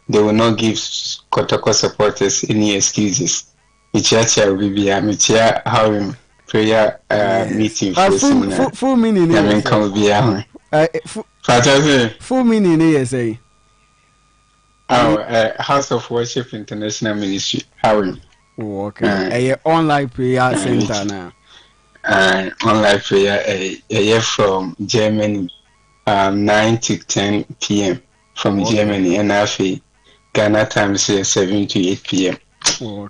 Speaker 11: They will not give Kotoko supporters any excuses. Ichacha will be a metia how prayer meeting for
Speaker 5: full meaning.
Speaker 11: I mean come be
Speaker 5: full meaning say.
Speaker 11: House of Worship International Ministry. How
Speaker 5: oh, okay. Online prayer center now.
Speaker 11: Online prayer a from Germany 9 to 10 p.m. from Germany and after Ghana time say 7 to 8 p.m.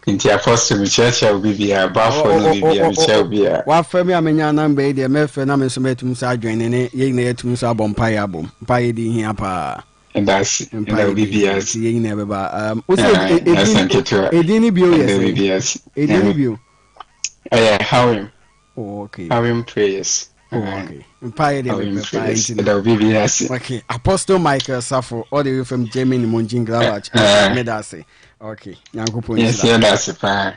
Speaker 11: In the Apostle Church will be about for the
Speaker 5: what for me amenya number the me fe na me so metum sa adwen ne ye na yetum sa bom pa ya bom pa ye di hia pa
Speaker 11: and that's BBS.
Speaker 5: You never buy. What's Edini Bio? Yes, Edini Bio.
Speaker 11: How him?
Speaker 5: Oh, okay.
Speaker 11: How him prayers.
Speaker 5: Oh, okay. Empire
Speaker 11: BBS.
Speaker 5: Okay. Apostle Michael Safo, all the way from Germany, Monjing Glavach. Medase. Okay.
Speaker 11: Yes, that's a fine.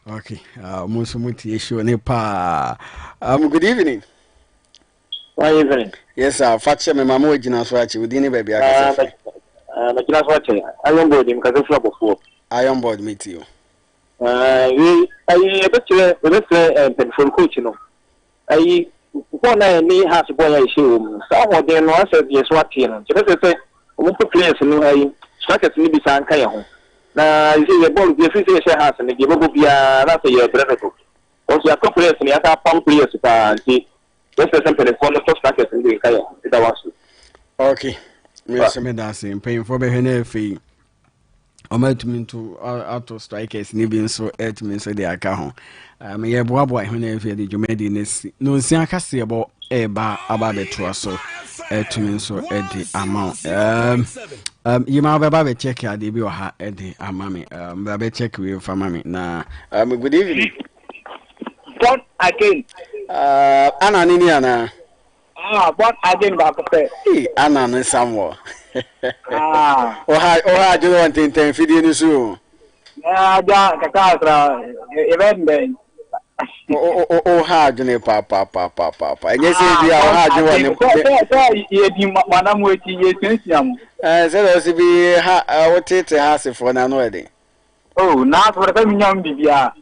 Speaker 5: Okay. Most of the issue Nepa. Good evening.
Speaker 8: Good evening.
Speaker 5: Yes, sir. Faction me mama ojina so achi within the baby akase.
Speaker 8: Na kila so achi. Iron board him kaze flop before.
Speaker 5: Iron board meet you.
Speaker 8: We telephone coach no. Before na me has boy I show. So then no answer yes what no. Just say we put players no strikers ni bisa anka ye ho. Na you see the ball the free say has and give go bia na say your brother. Also your players ni ata pump players pa anti. Just a simple phone to strikers ni kai that was.
Speaker 5: Okay. Me say me that say paying for be hene fee. Omatumi to auto strikers ni bi nso etumi so de aka ho. Me ye boaboa hene fee de dwumadi nesi. No nsi aka se ebo eba aba beto so etumi nso edi amount. You ma be check ya de bi oha edi amame. Be check we for mame na good evening.
Speaker 8: Born again.
Speaker 5: Ana nini ana?
Speaker 8: Born again ba pe.
Speaker 5: Ana no samwo. Oha jo want ten fidie ni so.
Speaker 8: Ja kakra event ben.
Speaker 5: Oha jo ne pa. Enye se bia oha jo woni.
Speaker 8: Ye di madam we ti ye tensiam.
Speaker 5: Se do si bi ha wotete ha se fo na no ede.
Speaker 8: Oh, na so da mi nyam bibia.